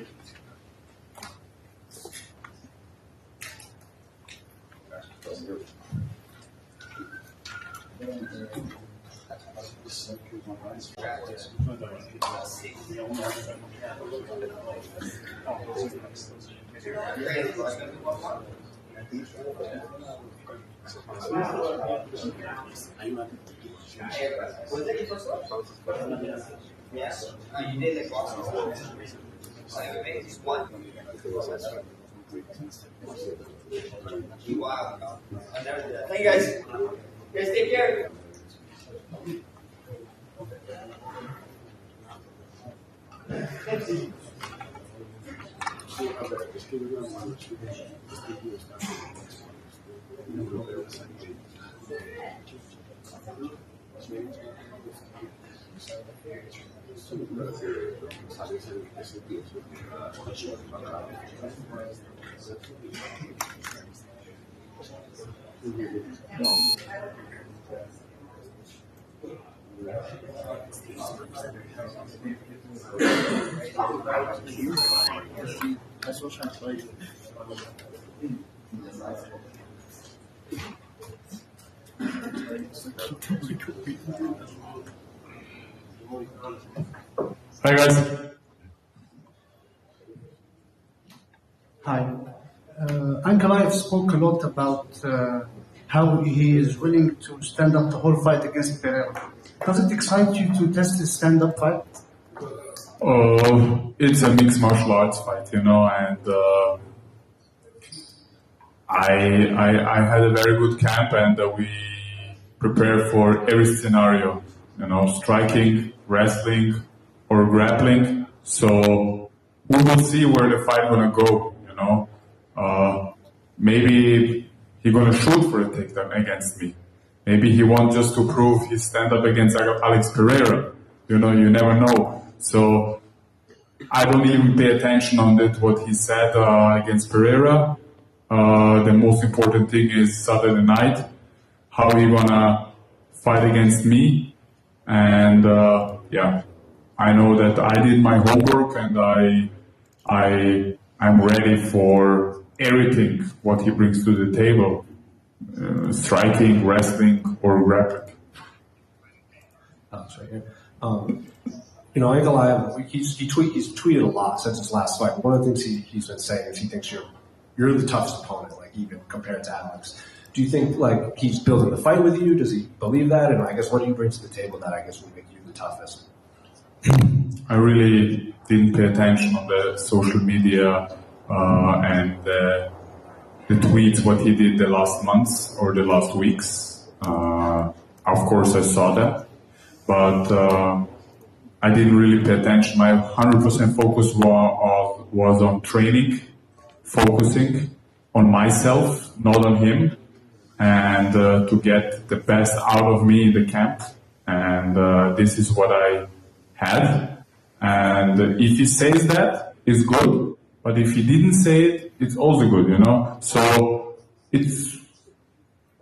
Yes. You did like boxing. One. Wow. Thank you guys. You guys take care. That's what translate. Hi guys. Hi. Ankalaev spoke a lot about how he is willing to stand up the whole fight against Pereira. Does it excite you to test this stand-up fight? It's a mixed martial arts fight, you know, and I had a very good camp, and we prepared for every scenario, you know, striking, wrestling, or grappling. So we will see where the fight gonna go, you know. Maybe he gonna shoot for a takedown against me. Maybe he wants just to prove his stand-up against Alex Pereira. You know, you never know. So I don't even pay attention on that, what he said against Pereira. The most important thing is Saturday night. how he gonna fight against me. And I know that I did my homework, and I'm ready for everything what he brings to the table, striking, wrestling, or grappling. That's right here. Ankalaev, he's tweeted a lot since his last fight. One of the things he's been saying is he thinks you're the toughest opponent, like even compared to Alex. Do you think like he's building the fight with you? Does he believe that? And I guess what do you bring to the table that I guess will make you the toughest? I really didn't pay attention on the social media and the tweets what he did the last months or the last weeks. Of course, I saw that, but I didn't really pay attention. My 100% focus was on training, focusing on myself, not on him, and to get the best out of me in the camp. And this is what I had. And if he says that, it's good. But if he didn't say it, it's also good, you know? So it's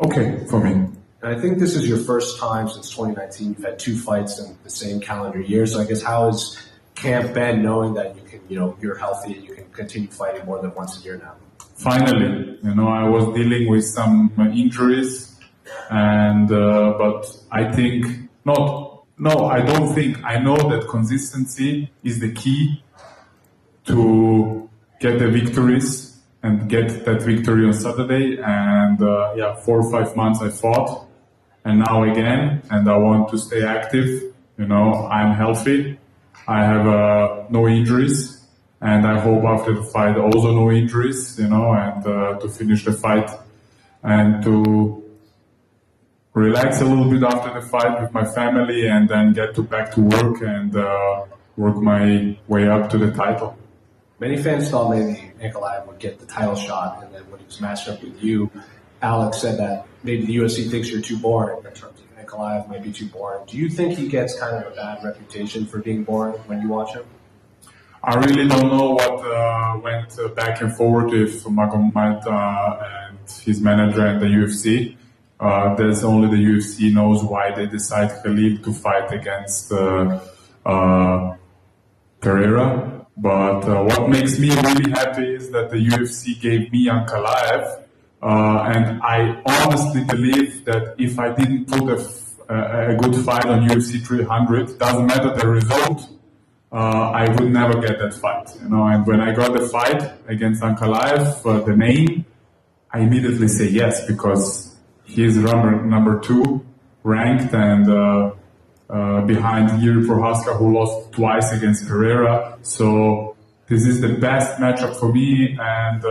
okay for me. And I think this is your first time since 2019. You've had 2 fights in the same calendar year. So I guess how has camp been knowing that you can, you're healthy and you can continue fighting more than once a year now? Finally, I was dealing with some injuries, and but I think I don't think. I know that consistency is the key to get the victories and get that victory on Saturday. And 4 or 5 months I fought, and now again, and I want to stay active. I'm healthy. I have no injuries. And I hope after the fight also no injuries, and to finish the fight and to relax a little bit after the fight with my family, and then get back to work and work my way up to the title. Many fans thought maybe Ankalaev would get the title shot, and then when he was matched up with you, Alex said that maybe the UFC thinks you're too boring in terms of Ankalaev might be too boring. Do you think he gets kind of a bad reputation for being boring when you watch him? I really don't know what went back and forth with Magomed and his manager and the UFC. There's only the UFC knows why they decide Khalil to fight against Pereira. But what makes me really happy is that the UFC gave me Ankalaev, and I honestly believe that if I didn't put a good fight on UFC 300, doesn't matter the result, I would never get that fight, And when I got the fight against Ankalaev, the name, I immediately say yes, because he's number 2 ranked, and behind Jiri Prochazka, who lost twice against Pereira. So this is the best matchup for me, and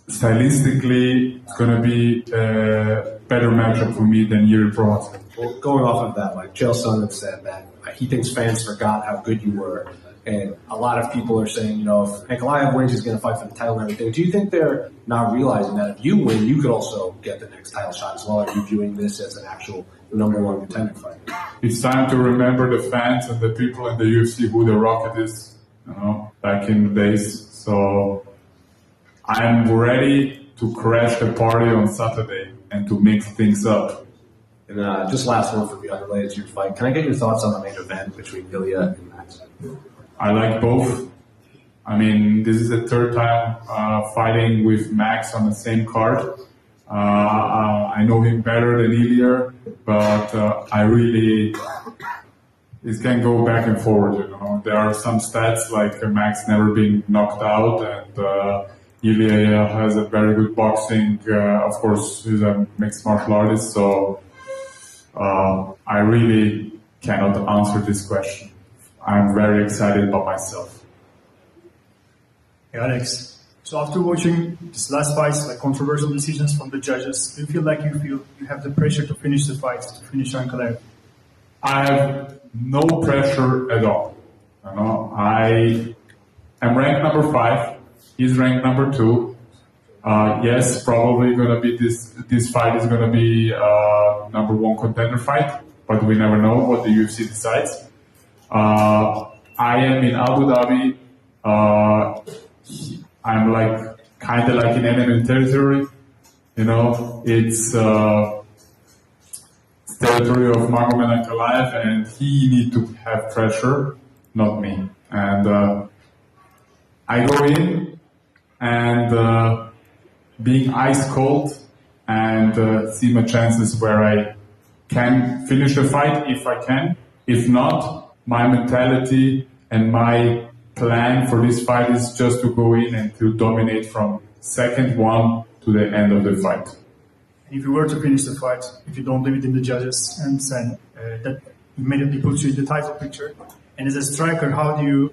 stylistically, it's going to be a better matchup for me than Jiri Prochazka. Well, going off of that, like Chael Sonnen said that he thinks fans forgot how good you were. And a lot of people are saying, if Ankalaev wins, he's going to fight for the title and everything. Do you think they're not realizing that if you win, you could also get the next title shot as well? Are you viewing this as an actual number 1 contender fight? It's time to remember the fans and the people in the UFC who the Rocket is, back in the days. So I'm ready to crash the party on Saturday and to mix things up. And just last one for me, unrelated to your fight. Can I get your thoughts on the main event between Ilia and Max? I like both. I mean, this is the 3rd time fighting with Max on the same card. I know him better than Ilia, but it can go back and forward, There are some stats like Max never being knocked out, and Ilia has a very good boxing. Of course, he's a mixed martial artist, so I really cannot answer this question. I'm very excited about myself. Hey Alex, so after watching this last fights, like controversial decisions from the judges, do you feel like you have the pressure to finish the fight, to finish Ankalaev? I have no pressure at all. I am ranked number 5. He's ranked number 2. Yes, probably gonna be this fight is gonna be number 1 contender fight, but we never know what the UFC decides. I am in Abu Dhabi. I'm kind of like in enemy territory. It's territory of Magomed Ankalaev, and he need to have pressure, not me. And I go in and being ice cold and see my chances where I can finish the fight if I can. If not, my mentality and my plan for this fight is just to go in and to dominate from second one to the end of the fight. If you were to finish the fight, if you don't leave it in the judges and then that immediately puts you in the title picture. And as a striker, how do you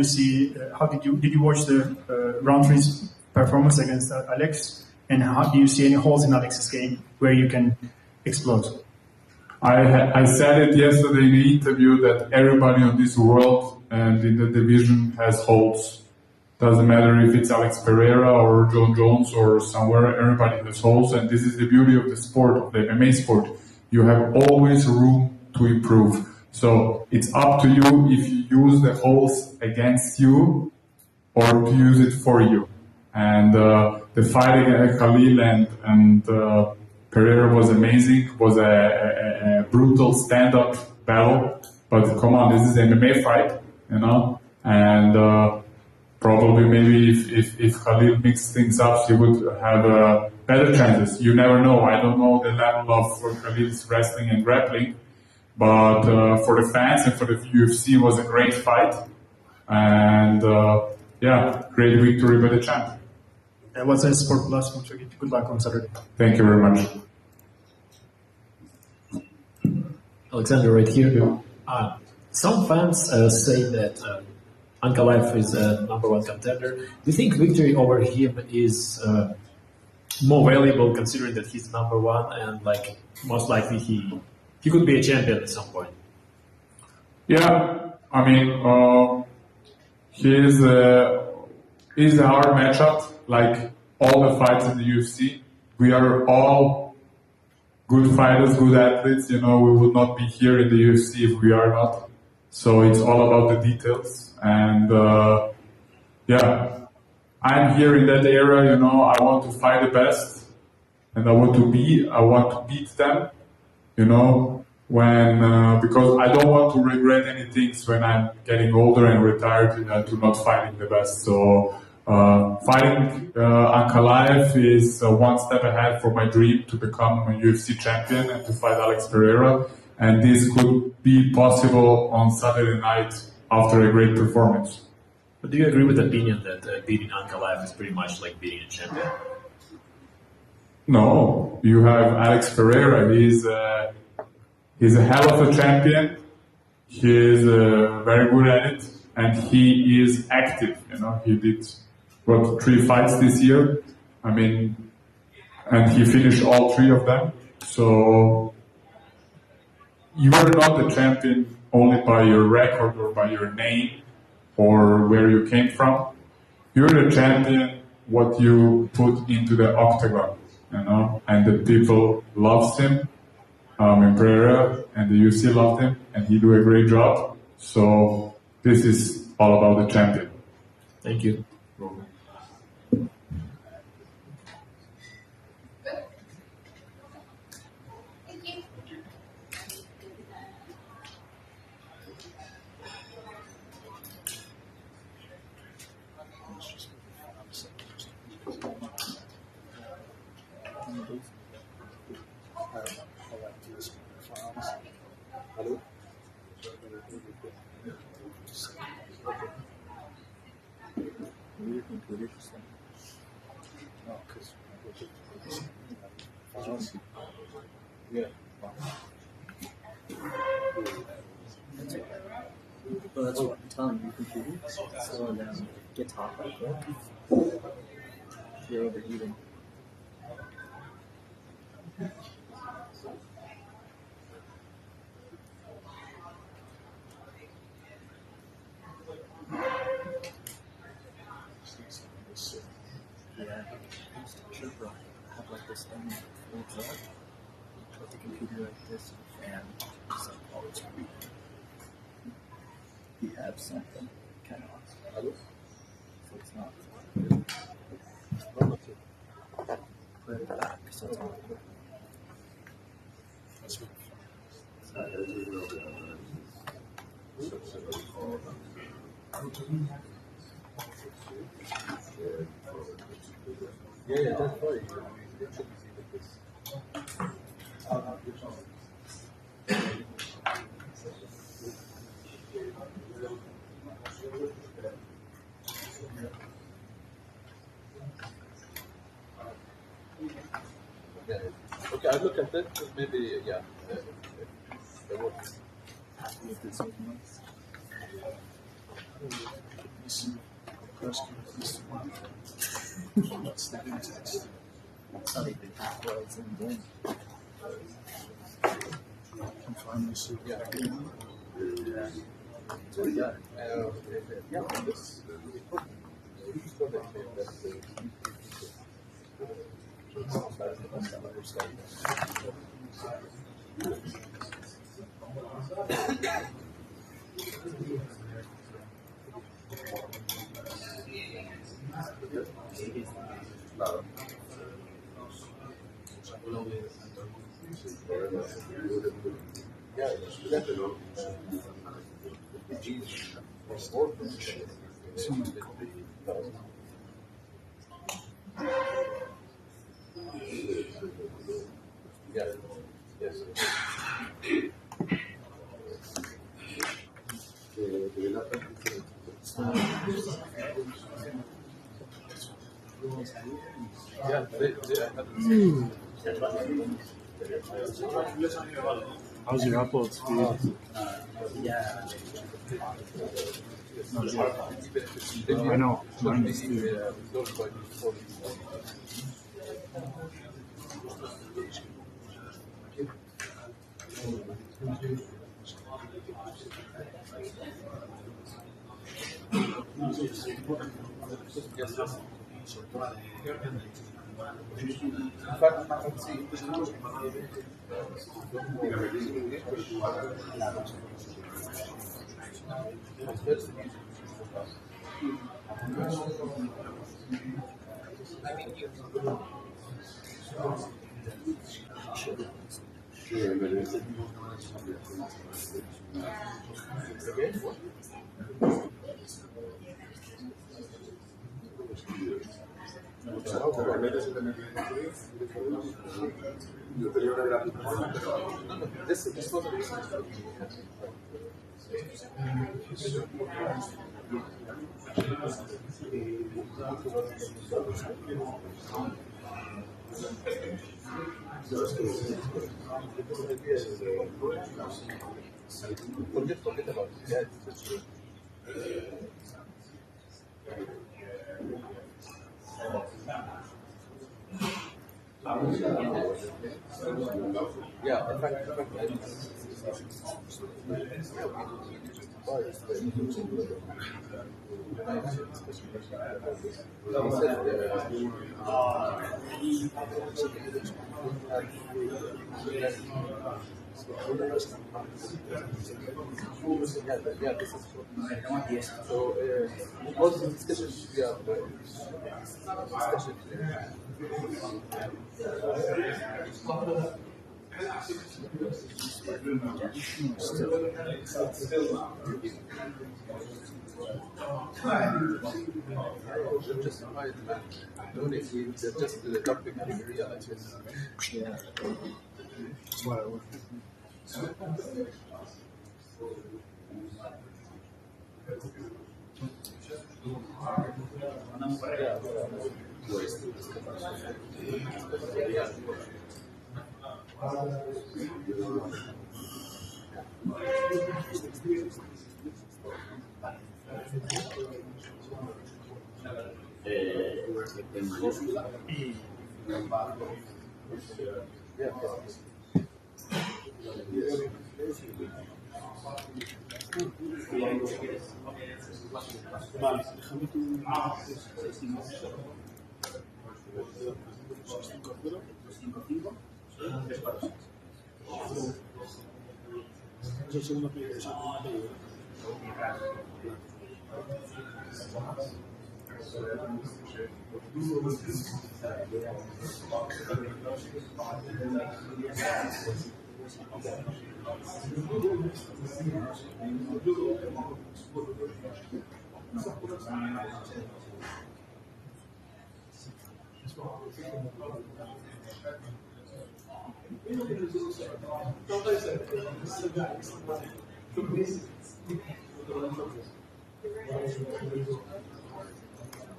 see? Did you watch the round three's performance against Alex? And how do you see any holes in Alex's game where you can explode? I said it yesterday in the interview that everybody on this world and in the division has holes. Doesn't matter if it's Alex Pereira or John Jones or somewhere, everybody has holes, and this is the beauty of the sport, of the MMA sport. You have always room to improve. So it's up to you if you use the holes against you or to use it for you. And the fight against Khalil and Pereira was amazing, was a brutal stand-up battle, but come on, this is an MMA fight, and probably maybe if Khalil mixed things up, he would have better chances. You never know. I don't know the level of Khalil's wrestling and grappling, but for the fans and for the UFC, it was a great fight. And great victory by the champ. And what's a Sport Plus? Good luck on Saturday. Thank you very much. Alexander, right here. Some fans say that Ankalaev is a number one contender. Do you think victory over him is more valuable considering that he's number one and most likely he could be a champion at some point? Yeah, I mean, he's a hard matchup, like all the fights in the UFC. We are all good fighters, good athletes. We would not be here in the UFC if we are not. So it's all about the details. And I'm here in that era. I want to fight the best, and I want to beat them. Because I don't want to regret any things when I'm getting older and retired to not fighting the best. So fighting Ankalaev is one step ahead for my dream to become a UFC champion and to fight Alex Pereira. And this could be possible on Saturday night after a great performance. But do you agree with the opinion that beating Ankalaev is pretty much like beating a champion? No, you have Alex Pereira. He's a hell of a champion. He is very good at it, and he is active. He did 3 fights this year. And he finished all 3 of them. So you are not the champion only by your record or by your name or where you came from. You're the champion what you put into the octagon, and the people loves him. In Pereira and the UFC loved him, and he do a great job. So this is all about the champion. Thank you. Well, that's what I'm telling you, computers. Slow down. Get hot like that. You're overheating. Yeah, should have like this thing that folds up. Put the computer like this, and just like always read. You have something kind of so it's not. very back. So it's all good. Yeah, that's right. Okay, I look at that. Maybe the work. What's the context? That's not even halfway. It's in the game. Can finally see what I can. So yeah, this. Yeah. Yes. Yeah. How's your upload speed? I know. Mine is too. This was forget about it. Yeah, it's true. Yeah, in fact, yeah, this is true. So, all the discussions, yeah, just the topic and realize it. Yeah. That's why I work.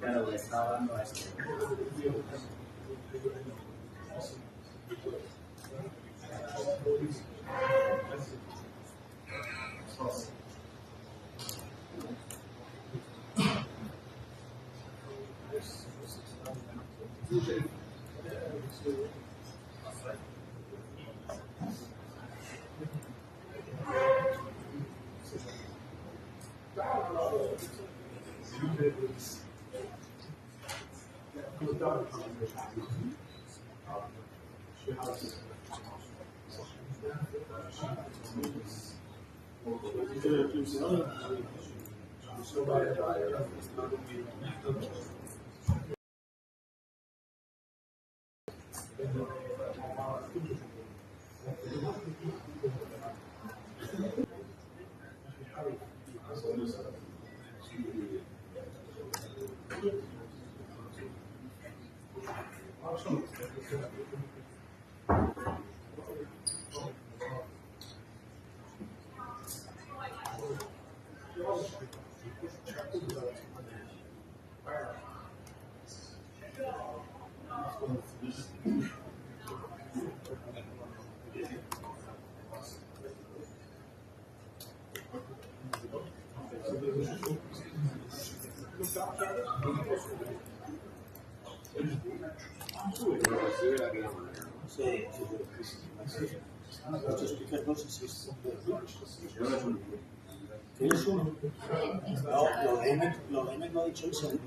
Claro, le estaba dando a este. ¿Qué es uno? No, lo de M no ha dicho el segundo.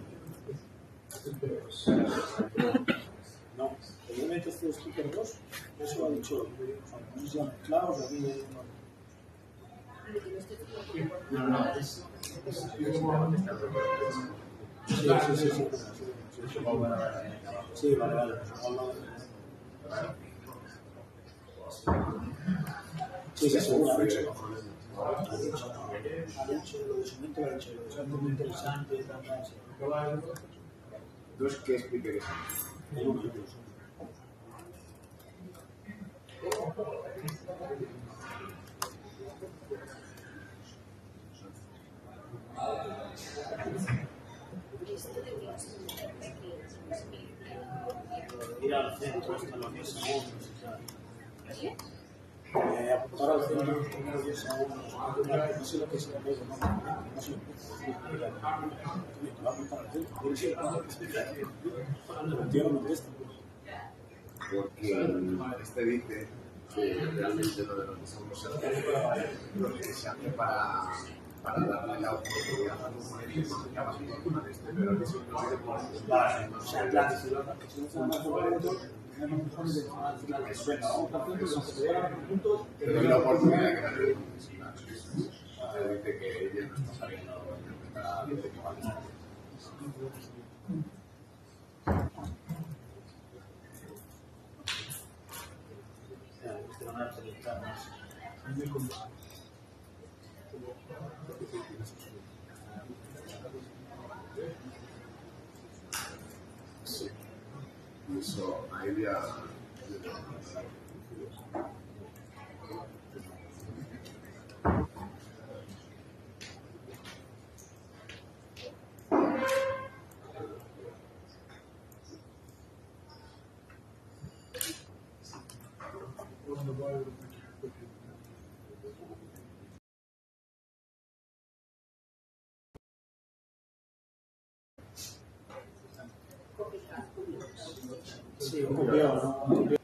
No, el M que hace speaker 2, eso lo ha dicho Juan Claus, David. No, es. Sí, vale. Sí, seguro. Ha dicho lo de cemento, ha dicho lo de cemento muy interesante. Entonces, ¿qué speaker es? El uno. Ir al centro hasta los 10 segundos. Apuntar al centro los primeros 10 segundos. No sé lo que es el medio, no sé lo que es. Va a apuntar al centro. Tiene que ser algo que explica. Entiendo esto. Porque este dice que realmente lo de los 10 segundos se hace para darle la oportunidad a los jóvenes que abajo alguna de este, pero que si no se puede. O sea, claro, si no fuera más momento, tenemos mejores de final que suena. Te doy la oportunidad de que la dice que ella no está sabiendo interpretar de qué vale. Te van a preguntar más. Sí. Eso a Ilia. Sí, un copiado, ¿no?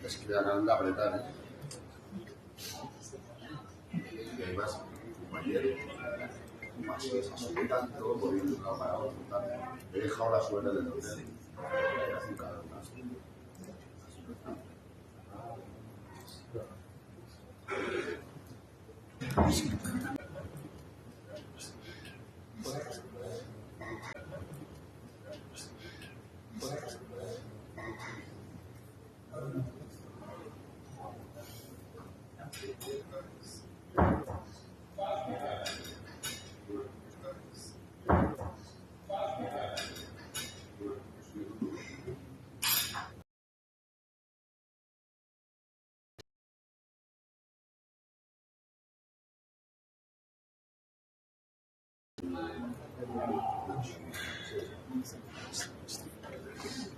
Es que ganan de apretar, ¿eh? Y además, compañero, más se sube tanto, por ir de un lado para otro, he dejado la suela del hotel. Hace un calor más.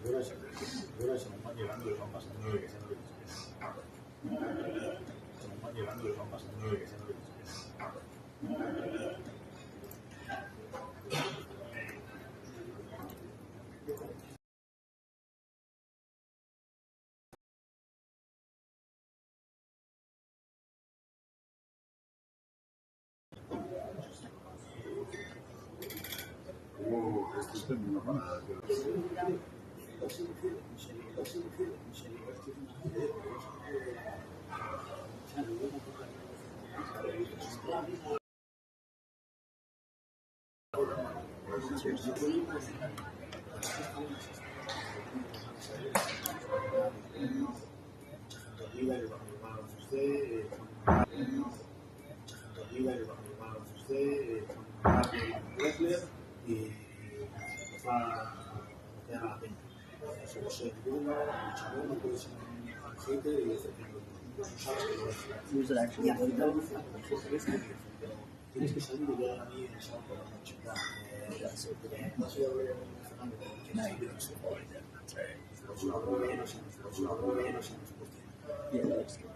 Ahora se nos van llegando y van pasando de que sean lo que nos queda. Se nos van llegando y van pasando de que sean lo que nos queda. Esto es una parada. Was it actually tienes que salir y ver a mí en sábado por la noche. No sé, yeah, that's good.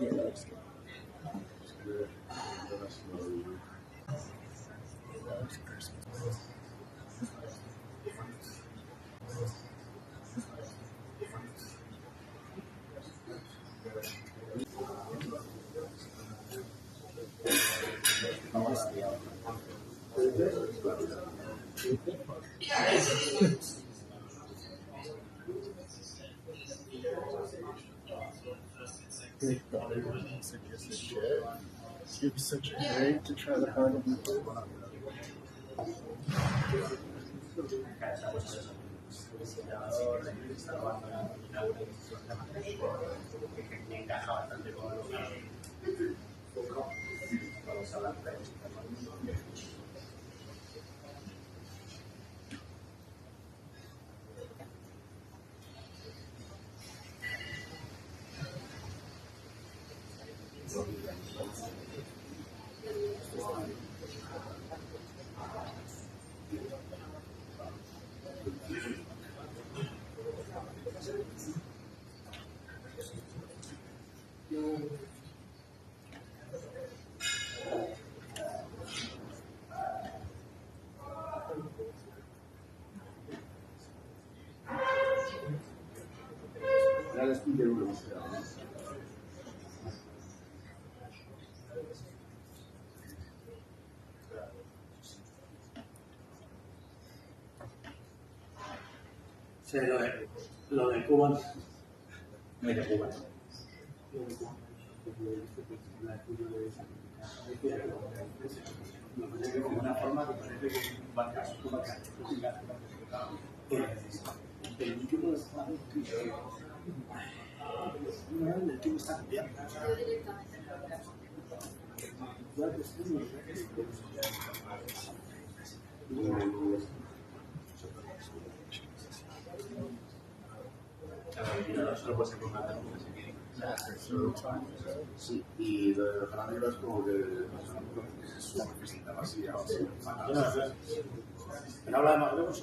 Yeah, that's good. It was such a headache to try to hunt him. Sí, lo de Cuba. No hay de Cuba. Como una forma que parece que es un bancazo. El último de el equipo está cambiando. Sí, y lo de dejar la negra es como que es una visita vacía. ¿Pero habla de McGregor?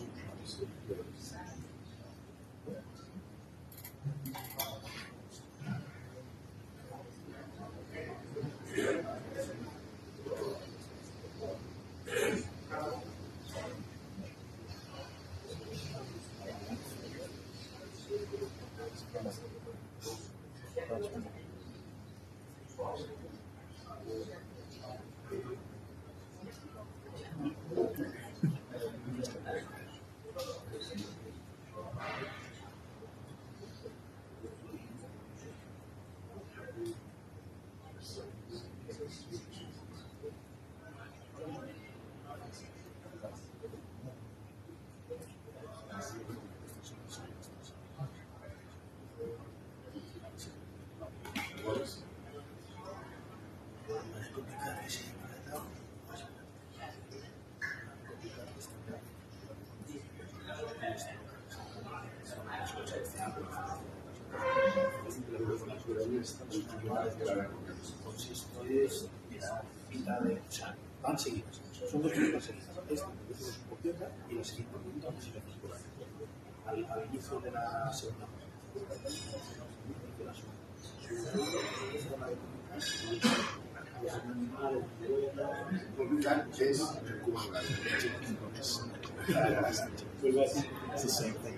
Consistores mitad de, o sea, van seguidas. Son dos películas seguidas. Esta es por tierra y la siguiente pregunta no se le por ahí. Al inicio de la segunda es el cubano. It's the same thing.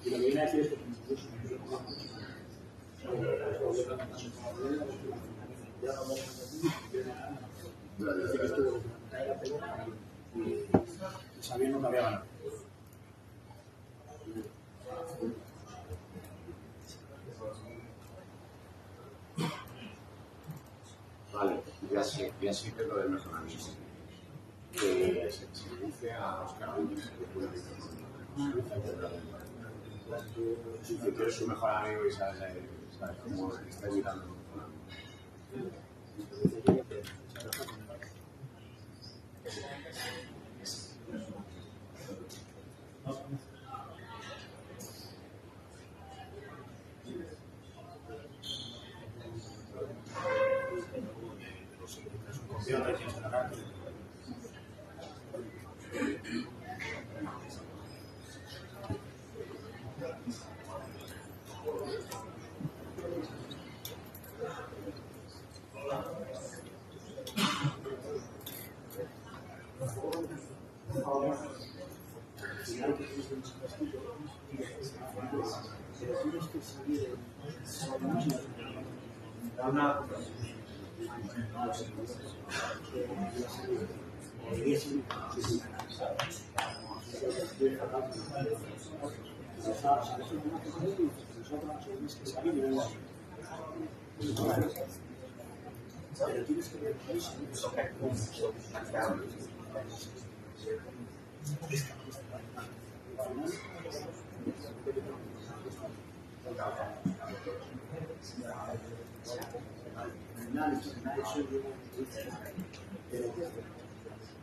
Y lo que viene a decir es que sabiendo que había ganado. Vale, ya sé que lo del mejoramiento. Que se dice a los canales si tú eres su mejor amigo y sabes cómo está evitando.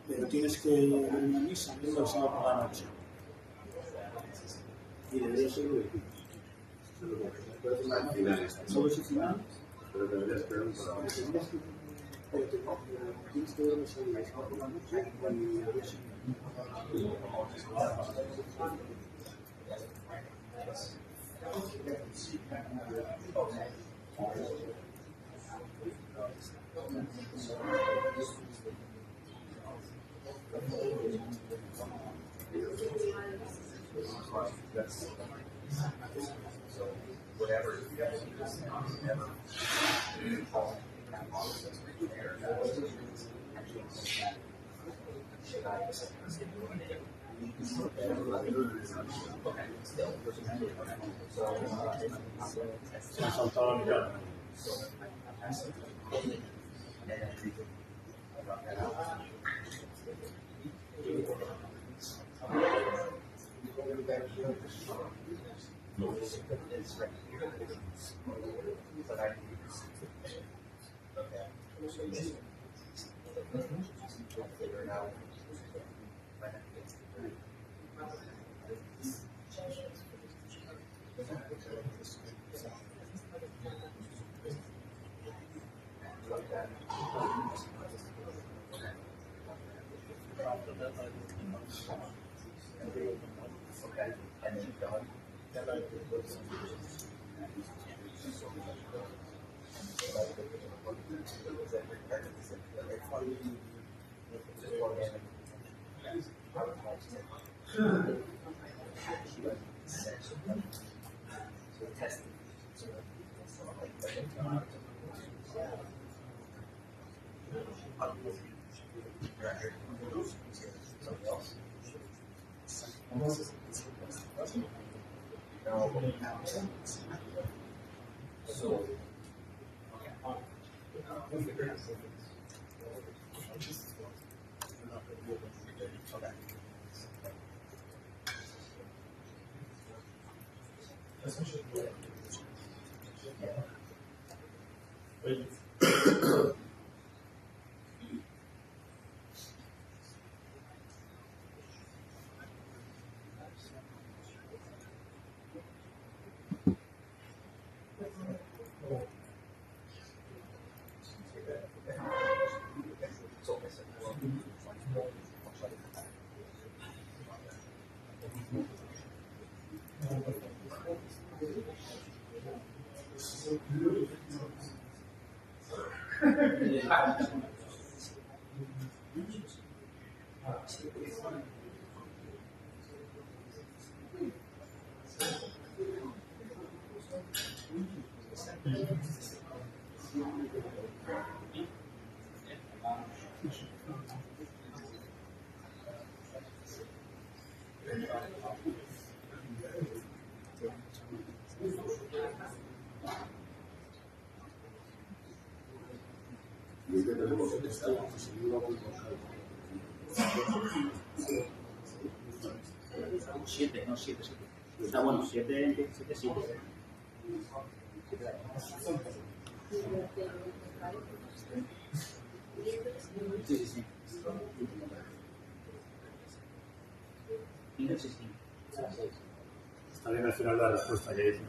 Pero tienes que ir a una misa el sábado por la noche. Y debería ser lo de ti. Al final, solo es el final. Pero deberías esperar un poco. Pero tienes que ver el sábado por la noche y debería ser. Se ha saltado la mirada. Siete, no, siete. Está bueno, siete. Sí. Está bien al final la respuesta que dice.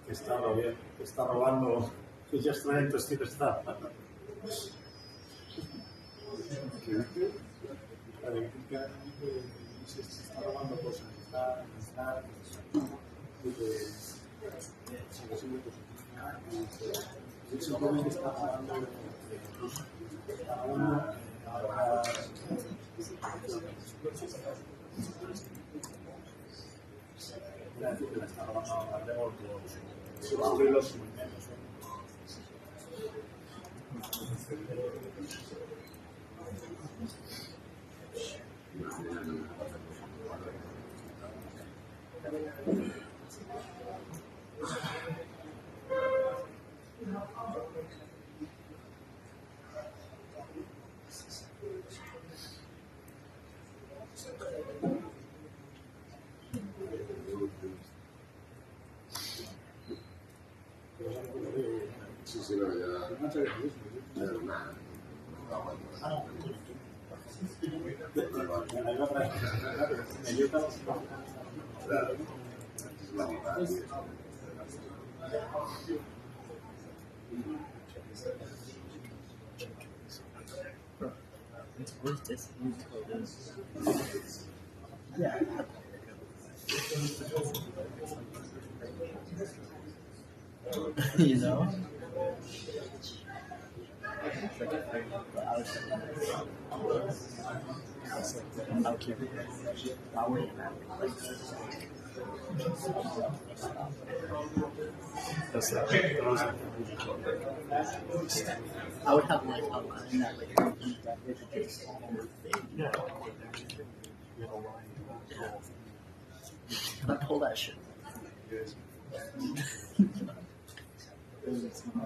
Que está robando. Que ya está en tu estilo está. Se está robando cosas, está simplemente está robando ahora está robando a su estilo sin menos. Sí, no, Where's this musical is? Yeah. You know? I would have like a line that like dedicates all the thing. Yeah. Can I pull that shit?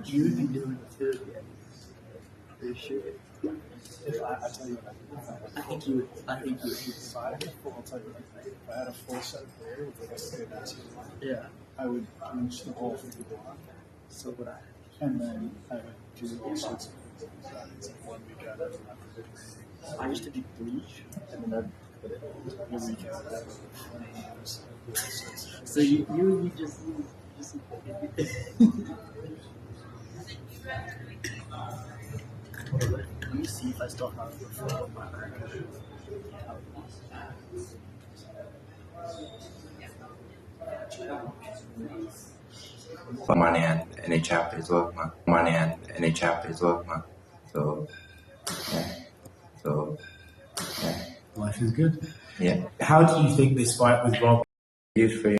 You'd be doing the food yet. Are you sure? If I tell you, I think you would. If I had a full set of player with like a set of baskets, Yeah. I would punch the ball through the door. So would I. And then I would do all sorts of things. It's like one week out of I used to do bleach, and then so you just let me see if I still have the photo of my record. Money and any chapters work, man. Money and any chapters work, man. So, yeah. Life is good. Yeah. How do you think this fight with Rob is for you?